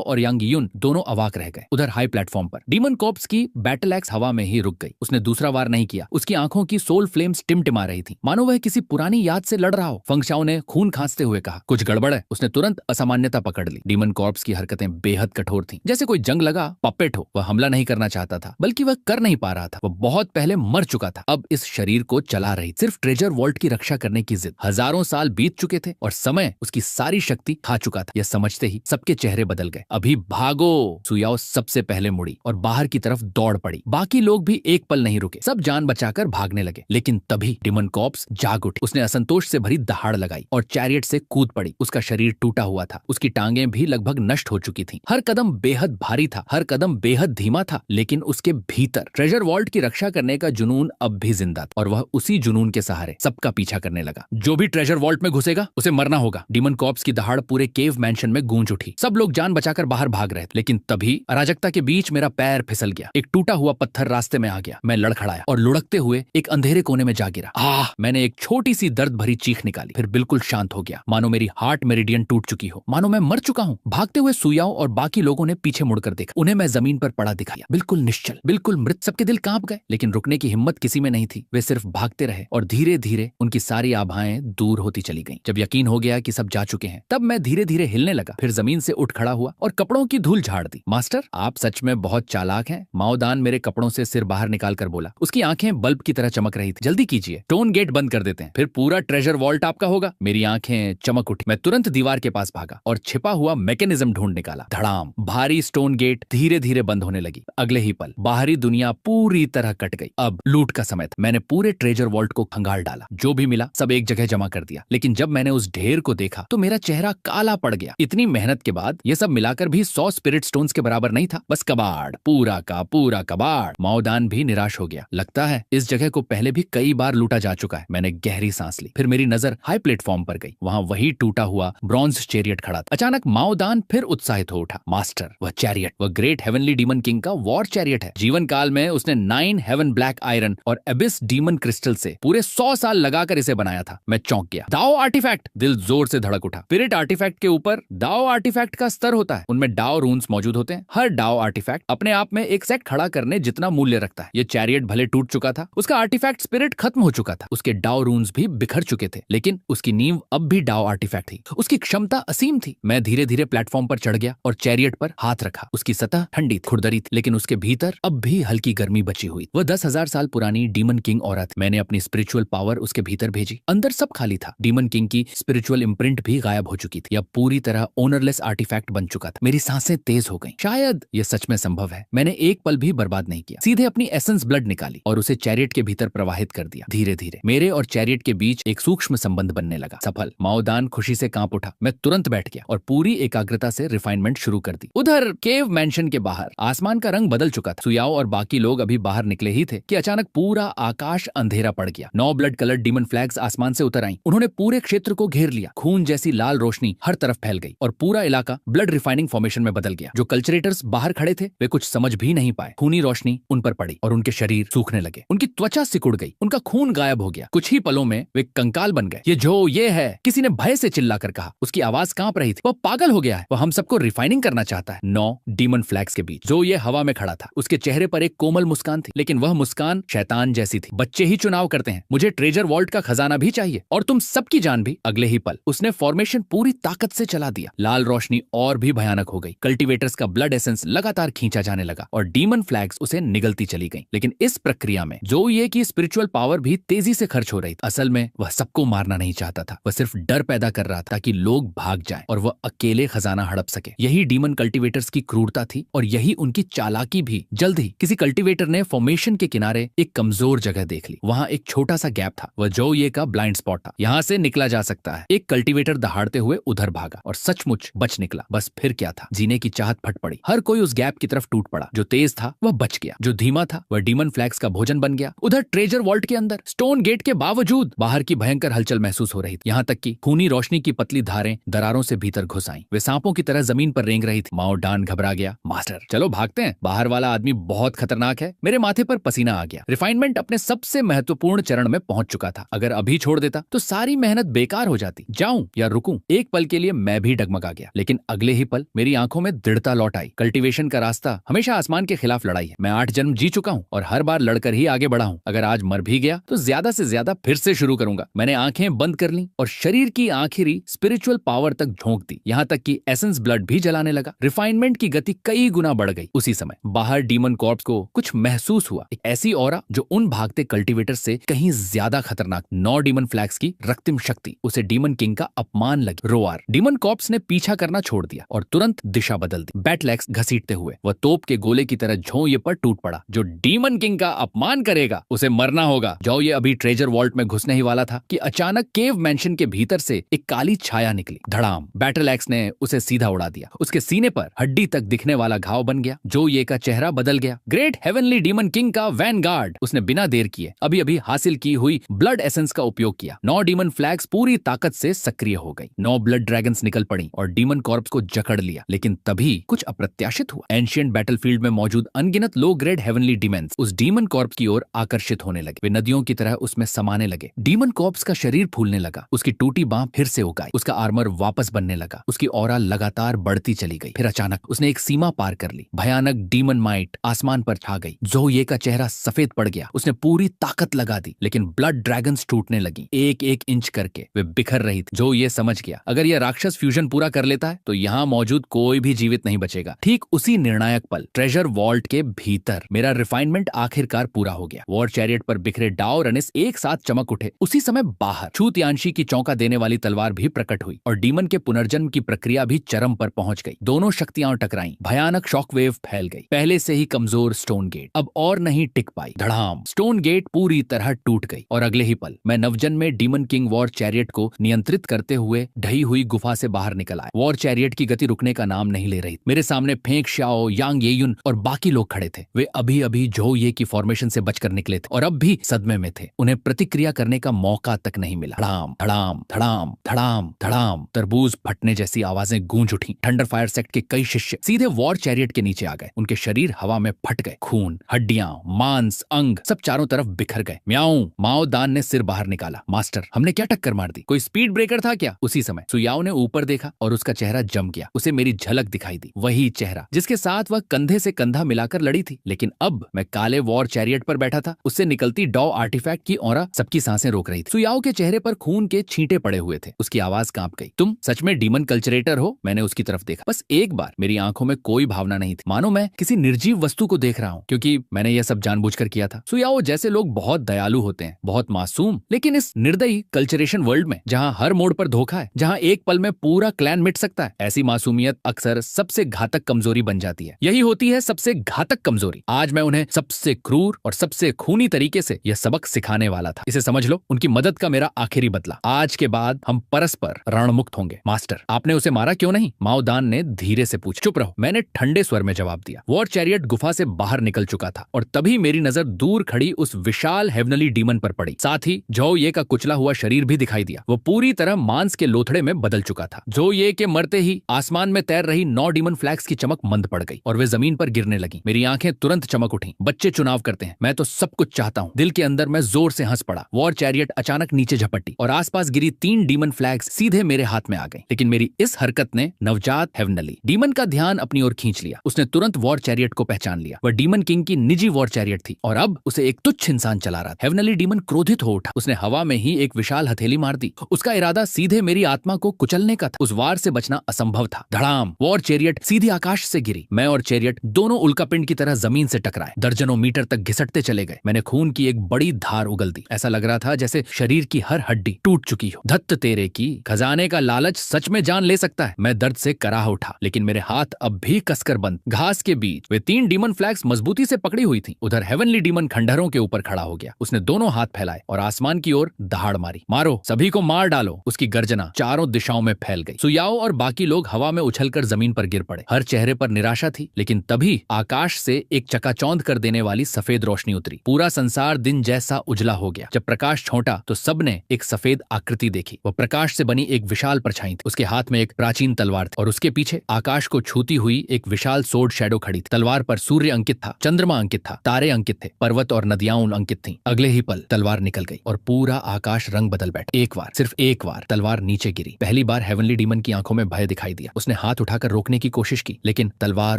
और यांग यून दोनों अवाक रह गए। उधर हाई प्लेटफॉर्म पर डीमन कॉर्प्स की बैटल एक्स हवा में ही रुक गई। उसने दूसरा वार नहीं किया। उसकी आंखों की सोल फ्लेम्स टिमटिमा रही थी, मानो वह किसी पुरानी याद से लड़ रहा हो। फंगशाओ ने खून खांसते हुए कहा, कुछ गड़बड़ है। उसने तुरंत असामान्यता पकड़ ली। डीमन कॉर्प्स की हरकतें बेहद कठोर थीं, जैसे कोई जंग लगा पपेट हो। वह हमला नहीं करना चाहता था, बल्कि वह कर नहीं पा रहा था। वह बहुत पहले मर चुका था, अब इस शरीर को चला रही, सिर्फ ट्रेजर वॉल्ट की रक्षा करने की जिद। हजारों साल बीत चुके थे और समय उसकी सारी शक्ति खा चुका था। यह समझते ही सबके चेहरे बदल गए। अभी भागो। सुयाओ सबसे पहले मुड़ी और बाहर की तरफ दौड़ पड़ी। बाकी लोग भी एक पल नहीं रुके, सब जान बचाकर भागने लगे। लेकिन तभी डीमन कॉर्प्स जाग उठी। उसने असंतोष से भरी दहाड़ लगाई और चैरियट से कूद पड़ी। उसका शरीर टूटा हुआ था, उसकी टांगें भी लगभग नष्ट हो चुकी थीं। हर कदम बेहद भारी था, हर कदम बेहद धीमा था, लेकिन उसके भीतर ट्रेजर वॉल्ट की रक्षा करने का जुनून अब भी जिंदा था और वह उसी जुनून के सहारे सबका पीछा करने लगा। जो भी ट्रेजर वॉल्ट में घुसेगा उसे मरना होगा। डीमन कॉर्प्स की दहाड़ पूरे केव मैंशन में गूंज उठी। सब लोग जान बचाकर बाहर भाग रहे थे, लेकिन तभी अराजकता के बीच मेरा पैर फिसल गया। एक टूटा हुआ पत्थर रास्ते में आ गया। मैं लड़खड़ाया और लुढ़कते हुए एक अंधेरे कोने में जा गिरा। मैंने एक छोटी सी दर्द भरी चीख निकाली, फिर बिल्कुल शांत हो गया, मानो मेरी हार्ट मेरिडियन टूट चुकी हो, मानो मैं मर चुका हूँ। भागते हुए सुयाओ और बाकी लोगों ने पीछे मुड़कर देखा। उन्हें मैं जमीन पर पड़ा दिखाया, बिल्कुल निश्चल, बिल्कुल मृत। सबके दिल कांप गए, लेकिन रुकने की हिम्मत किसी में नहीं थी। वे सिर्फ भागते रहे और धीरे धीरे उनकी सारी आभाएं दूर होती चली गईं। जब यकीन हो गया कि सब जा चुके हैं, तब मैं धीरे धीरे हिलने लगा, फिर जमीन से उठ खड़ा हुआ और कपड़ों की धूल झाड़ दी। मास्टर, आप सच में बहुत चालाक हैं। माओदान मेरे कपड़ों से सिर बाहर निकाल कर बोला। उसकी आंखें बल्ब की तरह चमक रही थी। जल्दी कीजिए, स्टोन गेट बंद कर देते हैं, फिर पूरा ट्रेजर वॉल्ट आपका होगा। मेरी आंखें चमक उठी। मैं तुरंत दीवार के पास भागा और छिपा हुआ मैकेनिज्म ढूंढ निकाला। धड़ाम, भारी स्टोन गेट धीरे धीरे बंद होने लगी। अगले ही पल बाहरी दुनिया पूरी तरह कट गई। अब लूट का समय था। मैंने पूरे ट्रेजर वॉल्ट को खंगाल डाला। जो भी मिला सब एक जगह जमा कर दिया। लेकिन जब मैंने उस ढेर को देखा तो मेरा चेहरा काला पड़ गया। इतनी मेहनत के बाद ये सब मिलाकर भी 100 स्पिरिट स्टोन्स के बराबर नहीं था। बस कबाड़, पूरा का पूरा कबाड़। माओदान भी निराश हो गया। लगता है इस जगह को पहले भी कई बार लूटा जा चुका है। मैंने गहरी सांस ली। फिर मेरी नजर हाई प्लेटफॉर्म पर गई। वहां वही टूटा हुआ ब्रॉन्ज चैरियट खड़ा था। अचानक माओदान फिर उत्साहित हो उठा। मास्टर, वह चैरियट, वह ग्रेट हेवनली डीमन किंग का वॉर चैरियट है। जीवन काल में उसने 9 हेवन ब्लैक आयरन और एबिस डीमन क्रिस्टल से पूरे 100 साल लगाकर इसे बनाया था। मैं चौंक गया। दाओ आर्टिफैक्ट! दिल जोर से धड़क उठा। स्पिरिट आर्टिफैक्ट के ऊपर दाओ आर्टिफैक्ट का स्तर होता है। उनमें डाओ रून्स मौजूद होते हैं। हर डाओ आर्टिफैक्ट अपने आप में एक सेट खड़ा करने जितना मूल्य रखता है। ये चैरियट भले टूट चुका था, उसका आर्टिफैक्ट स्पिरिट खत्म हो चुका था, उसके डाओ रून्स भी बिखर चुके थे, लेकिन उसकी नींव अब भी डाओ आर्टिफैक्ट थी। उसकी क्षमता असीम थी। मैं धीरे धीरे प्लेटफॉर्म पर चढ़ गया और चैरियट पर हाथ रखा। उसकी सतह ठंडी खुरदरी थी, लेकिन उसके भीतर अब भी हल्की गर्मी बची हुई। वह 10,000 साल पुरानी डीमन किंग औरत। मैंने अपनी स्पिरिचुअल पावर उसके भीतर भेजी। अंदर सब खाली था। डीमन किंग की स्पिरिचुअल इम्प्रिंट भी गायब हो चुकी थी। यह पूरी तरह ओनरलेस आर्टिफैक्ट बन चुका था। मेरी सांसें तेज हो गईं। शायद यह सच में संभव है। मैंने एक पल भी बर्बाद नहीं किया। सीधे अपनी एसेंस ब्लड निकाली और उसे चैरियट के भीतर प्रवाहित कर दिया। धीरे धीरे मेरे और चैरियट के बीच एक सूक्ष्म संबंध बनने लगा। सफल। माओदान खुशी से कांप उठा। मैं तुरंत बैठ गया और पूरी एकाग्रता से रिफाइनमेंट शुरू कर दी। उधर केव मैंशन के बाहर आसमान का रंग बदल चुका था। सुयाओ और बाकी लोग अभी बाहर निकले ही थे कि अचानक पूरा आकाश अंधेरा पड़ गया। 9 ब्लड कलर डीमन फ्लैग्स आसमान से उतर आईं। उन्होंने पूरे क्षेत्र को घेर लिया। खून जैसी लाल रोशनी हर तरफ फैल गई और पूरा इलाका ब्लड रिफाइनिंग फॉर्मेशन में बदल गया। जो कल्चरेटर्स बाहर खड़े थे वे कुछ समझ भी नहीं पाए। खूनी रोशनी उन पर पड़ी और उनके शरीर सूखने लगे। उनकी त्वचा सिकुड़ गई। उनका खून गायब हो गया। कुछ ही पलों में वे कंकाल बन गए। ये है, किसी ने भय से चिल्लाकर कहा। उसकी आवाज कांप रही थी। वह पागल हो गया है। वह हम सबको रिफाइनिंग करना चाहता है। 9 डीमन फ्लैग्स के बीच जो ये हवा में खड़ा था। उसके चेहरे पर एक कोमल मुस्कान थी, लेकिन वह मुस्कान शैतान जैसी थी। बच्चे ही चुनाव करते हैं। मुझे ट्रेजर वॉल्ट का खजाना भी चाहिए और तुम सबकी जान भी। अगले ही पल उसने फॉर्मेशन पूरी ताकत से चला दिया। लाल रोशनी और भी भयानक हो गई। कल्टीवेटर्स का ब्लड एसेंस लगातार खींचा जाने लगा और डीमन फ्लैग्स उसे निगलती चली गईं। लेकिन इस प्रक्रिया में जो ये की स्पिरिचुअल पावर भी तेजी से खर्च हो रही थी। असल में वह सबको मारना नहीं चाहता था। वह सिर्फ डर पैदा कर रहा था ताकि लोग भाग जाएं और वह अकेले खजाना हड़प सके। यही डीमन कल्टीवेटर्स की क्रूरता थी और यही उनकी चालाकी भी। जल्द ही किसी कल्टीवेटर ने फॉर्मेशन के किनारे एक कमजोर जगह देख ली। वहां एक छोटा सा गैप था। वह जो ये का ब्लाइंड स्पॉट था। यहाँ से निकला जा सकता है। एक कल्टीवेटर दहाड़ते हुए उधर भागा और सचमुच बच निकला। बस फिर क्या था, जीने की चाहत फट पड़ी। हर कोई उस गैप की तरफ टूट पड़ा। जो तेज था वह बच गया, जो धीमा था वह डीमन फ्लैग्स का भोजन बन गया। उधर ट्रेजर वॉल्ट के अंदर स्टोन गेट के बावजूद बाहर की भयंकर हलचल महसूस हो रही थी। यहाँ तक कि खूनी रोशनी की पतली धारें दरारों से भीतर घुस आईं। वे सांपों की तरह जमीन पर रेंग रही थी। माओदान घबरा गया। मास्टर, चलो भागते हैं। बाहर वाला आदमी बहुत खतरनाक है। मेरे माथे पर पसीना आ गया। रिफाइनमेंट अपने सबसे महत्वपूर्ण चरण में पहुंच चुका था। अगर अभी छोड़ देता तो सारी मेहनत बेकार हो जाती। जाऊं या रुकूं? एक पल के लिए मैं भी डगमगा गया, लेकिन अगले ही पल मेरी आंखों में दृढ़ता लौट आई। कल्टीवेशन का रास्ता हमेशा आसमान के खिलाफ लड़ाई है। मैं 8 जन्म जी चुका हूँ और हर बार लड़कर ही आगे बढ़ा हूँ। अगर आज मर भी गया तो ज्यादा से ज्यादा फिर से शुरू करूंगा। मैंने आंखें बंद कर ली और शरीर की आखिरी स्पिरिचुअल पावर तक झोंक दी, यहाँ तक कि एसेंस ब्लड भी जलाने लगा। रिफाइनमेंट की गति कई गुना बढ़ गई। उसी समय बाहर डीमन कॉर्प्स को कुछ महसूस हुआ, एक ऐसी ऑरा जो उन भागते कल्टीवेटर से कहीं ज्यादा खतरनाक। 9 डीमन फ्लैग्स की रक्तिम शक्ति, उसे डीमन किंग का अपमान लगी। रोआर। डीमन कॉर्प्स ने पीछा करना छोड़ दिया और तुरंत दिशा बदल दी। बैटलैक्स घसीटते हुए वह तोप के गोले की तरह झोंये पर टूट पड़ा। जो डीमन किंग का अपमान करेगा उसे मरना होगा। जो ये अभी ट्रेजर वॉल्ट में घुसने ही वाला था कि अचानक केव मैंशन के भीतर से एक काली छाया निकली। धड़ाम। बैटलैक्स ने उसे सीधा उड़ा दिया। उसके सीने पर हड्डी तक दिखने वाला घाव बन गया। जो ये का चेहरा बदल गया। ग्रेट हेवनली डीमन किंग का वैनगार्ड। उसने बिना देर किए अभी अभी हासिल की हुई ब्लड एसेंस का उपयोग किया। 9 डीमन फ्लैग्स पूरी ताकत से सक्रिय हो गई। 9 ब्लड ड्रैगन्स निकल पड़ी और डीमन कॉर्प्स को जकड़ लिया। लेकिन तभी कुछ अप्रत्याशित हुआ। एंशिएंट बैटलफील्ड में मौजूद अनगिनत लो ग्रेड हेवनली डीमंस उस डीमन कॉर्प्स की ओर आकर्षित होने लगे। वे नदियों की तरह उसमें समाने लगे। डीमन कॉर्प्स का शरीर फूलने लगा। उसकी टूटी बांह फिर से उगाई। उसका आर्मर वापस बनने लगा। उसकी ऑरा लगातार बढ़ती चली गई। फिर अचानक उसने एक सीमा पार कर ली। भयानक डीमन माइट आसमान पर छा गई। ज़ोये का चेहरा सफेद पड़ गया। उसने पूरी ताकत लगा दी, लेकिन ब्लड ड्रैगन्स टूटने लगी। एक एक इंच करके वे बिखर रही थी। जो ये समझ गया, अगर यह राक्षस फ्यूजन पूरा कर लेता है तो यहाँ मौजूद कोई भी जीवित नहीं बचेगा। ठीक उसी निर्णायक पल ट्रेजर वॉल्ट के भीतर मेरा रिफाइनमेंट आखिरकार पूरा हो गया। वॉर चैरियट पर बिखरे डाओ रनिस एक साथ चमक उठे। उसी समय बाहर छूतयांशी की चौंका देने वाली तलवार भी प्रकट हुई और डीमन के पुनर्जन्म की प्रक्रिया भी चरम पर पहुंच गई। दोनों शक्तियां टकराईं। भयानक शॉकवेव फैल गई। पहले से ही कमजोर स्टोन गेट अब और नहीं टिक पाई। धड़ाम। स्टोन गेट पूरी तरह टूट गई और अगले ही पल मैं नवजन्म में डीमन किंग वॉर चैरियट को नियंत्रित करते हुए ढही हुई गुफा से बाहर निकल आया। वॉर चैरियट की गति रुकने का नाम नहीं ले रही। मेरे सामने फेंग शाओ, यांग येयुन और बाकी लोग खड़े थे। वे अभी अभी जो ये की फॉर्मेशन से बचकर निकले थे और अब भी सदमे में थे। उन्हें प्रतिक्रिया करने का मौका तक नहीं मिला। धड़ाम धड़ाम धड़ाम धड़ाम धड़ाम। तरबूज फटने जैसी आवाजें गूंज उठी। थंडर फायर सेक्ट के कई शिष्य सीधे वॉर चैरियट के नीचे आ गए। उनके शरीर हवा में फट गए। खून, हड्डियां, मांस, अंग सब चारों तरफ बिखर गए। म्याऊं। माओ दान ने सिर बाहर निकाला। मास्टर, हमने क्या टक्कर मार दी? कोई स्पीड ब्रेकर था क्या? उसी समय सुयाओ ने ऊपर देखा और उसका चेहरा जम गया। उसे मेरी झलक दिखाई दी। वही चेहरा जिसके साथ वह कंधे से कंधा मिलाकर लड़ी थी। लेकिन अब मैं काले वॉर चैरियट पर बैठा था। उससे निकलती डॉ आर्टिफैक्ट की ऑरा सबकी सांसें रोक रही थी। सुयाओ के चेहरे पर खून के छींटे पड़े हुए थे। उसकी आवाज कांप गई। तुम सच में डीमन कल्चरेटर हो? मैंने उसकी तरफ देखा। बस एक बार मेरी आंखों में कोई भावना नहीं थी, मानो मैं किसी निर्जीव वस्तु को देख रहा हूँ, क्योंकि मैंने यह सब जानबूझकर किया था। सुयाओ जैसे लोग बहुत दयालु होते हैं, बहुत मासूम, लेकिन इस निर्दयी कल्चरेशन वर्ल्ड में जहाँ हर मोड़ पर धोखा है, जहाँ एक पल में पूरा क्लैन मिट सकता है, ऐसी मासूमियत अक्सर सबसे घातक कमजोरी बन जाती है। यही होती है सबसे घातक कमजोरी। आज मैं उन्हें सबसे क्रूर और सबसे खूनी तरीके से यह सबक सिखाने वाला था। इसे समझ लो, उनकी मदद का मेरा आखिरी बदला। आज के बाद हम परस्पर रणमुक्त होंगे। मास्टर, आपने उसे मारा क्यों नहीं? माओ दान ने धीरे से पूछा। चुप रहो, मैंने ठंडे स्वर में जवाब दिया। वॉर चैरियट गुफा से बाहर निकल चुका था और तभी मेरी नजर दूर खड़ी उस विशाल हेवनली डीमन पर पड़ी। साथ ही जो ये का कुचला हुआ शरीर भी दिखाई दिया। वो पूरी तरह मांस के लोथड़े में बदल चुका था। जो ये के मरते ही आसमान में तैर रही 9 डीमन फ्लैग्स की चमक मंद पड़ गई और वे जमीन पर गिरने लगी। मेरी आंखें तुरंत चमक उठी। बच्चे चुनाव करते हैं, मैं तो सब कुछ चाहता हूँ। दिल के अंदर मैं जोर से हंस पड़ा। वॉर चैरियट अचानक नीचे झपटी और आसपास गिरी 3 डीमन फ्लैग्स सीधे मेरे हाथ में आ गई। लेकिन मेरी इस हरकत ने नवजात हेवनली डीमन का ध्यान अपनी ओर खींच लिया। उसने तुरंत वॉर चैरियट को पहचान लिया। वह डीमन किंग की निजी वॉर चैरियट थी और अब उसे एक तुच्छ इंसान चला रहा था। हेवनली डीमन क्रोधित हो उठा। उसने हवा में ही एक विशाल हथेली मार दी। उसका इरादा सीधे मेरी आत्मा को कुचलने का था। उस वार से बचना असंभव था। धड़ाम। वॉर चैरियट सीधी आकाश से गिरी। मैं और चैरियट दोनों उल्कापिंड की तरह जमीन से टकराए। दर्जनों मीटर तक घिसटते चले गए। मैंने खून की एक बड़ी धार उगल दी। ऐसा लग रहा था जैसे शरीर की हर हड्डी टूट चुकी हो। धत्त तेरे की, खजाने का लालच सच में जान ले सकता है। मैं दर्द से कराह उठा, लेकिन मेरे हाथ अब भी कसकर बंद। घास के बीच वे 3 डीमन फ्लैग्स मजबूती से पकड़ी हुई थी। उधर हेवनली डीमन खंडहरों के ऊपर खड़ा हो गया। उसने दोनों हाथ फैलाए और आसमान की ओर दहाड़ मारी। मारो, सभी को मार डालो। उसकी गर्जना चारों दिशाओं में फैल गई। सुयाओ और बाकी लोग हवा में उछलकर जमीन पर गिर पड़े। हर चेहरे पर निराशा थी। लेकिन तभी आकाश से एक चकाचौंध कर देने वाली सफेद रोशनी उतरी। पूरा संसार दिन जैसा उजला हो गया। जब प्रकाश छौंटा तो सबने एक सफेद आकृति देखी। वह प्रकाश से बनी एक विशाल परछाई थी। उसके हाथ में एक प्राचीन तलवार थी और उसके पीछे आकाश को छूती हुई एक विशाल सोर्ड शैडो खड़ी थी। तलवार पर सूर्य अंकित था, चंद्रमा अंकित था, तारे अंकित थे, पर्वत और नदियां अंकित थीं। अगले ही पल तलवार निकल गई और पूरा आकाश रंग बदल बैठा। एक बार, सिर्फ एक बार तलवार नीचे गिरी। पहली बार हेवनली डीमन की आंखों में भय दिखाई दिया। उसने हाथ उठाकर रोकने की कोशिश की, लेकिन तलवार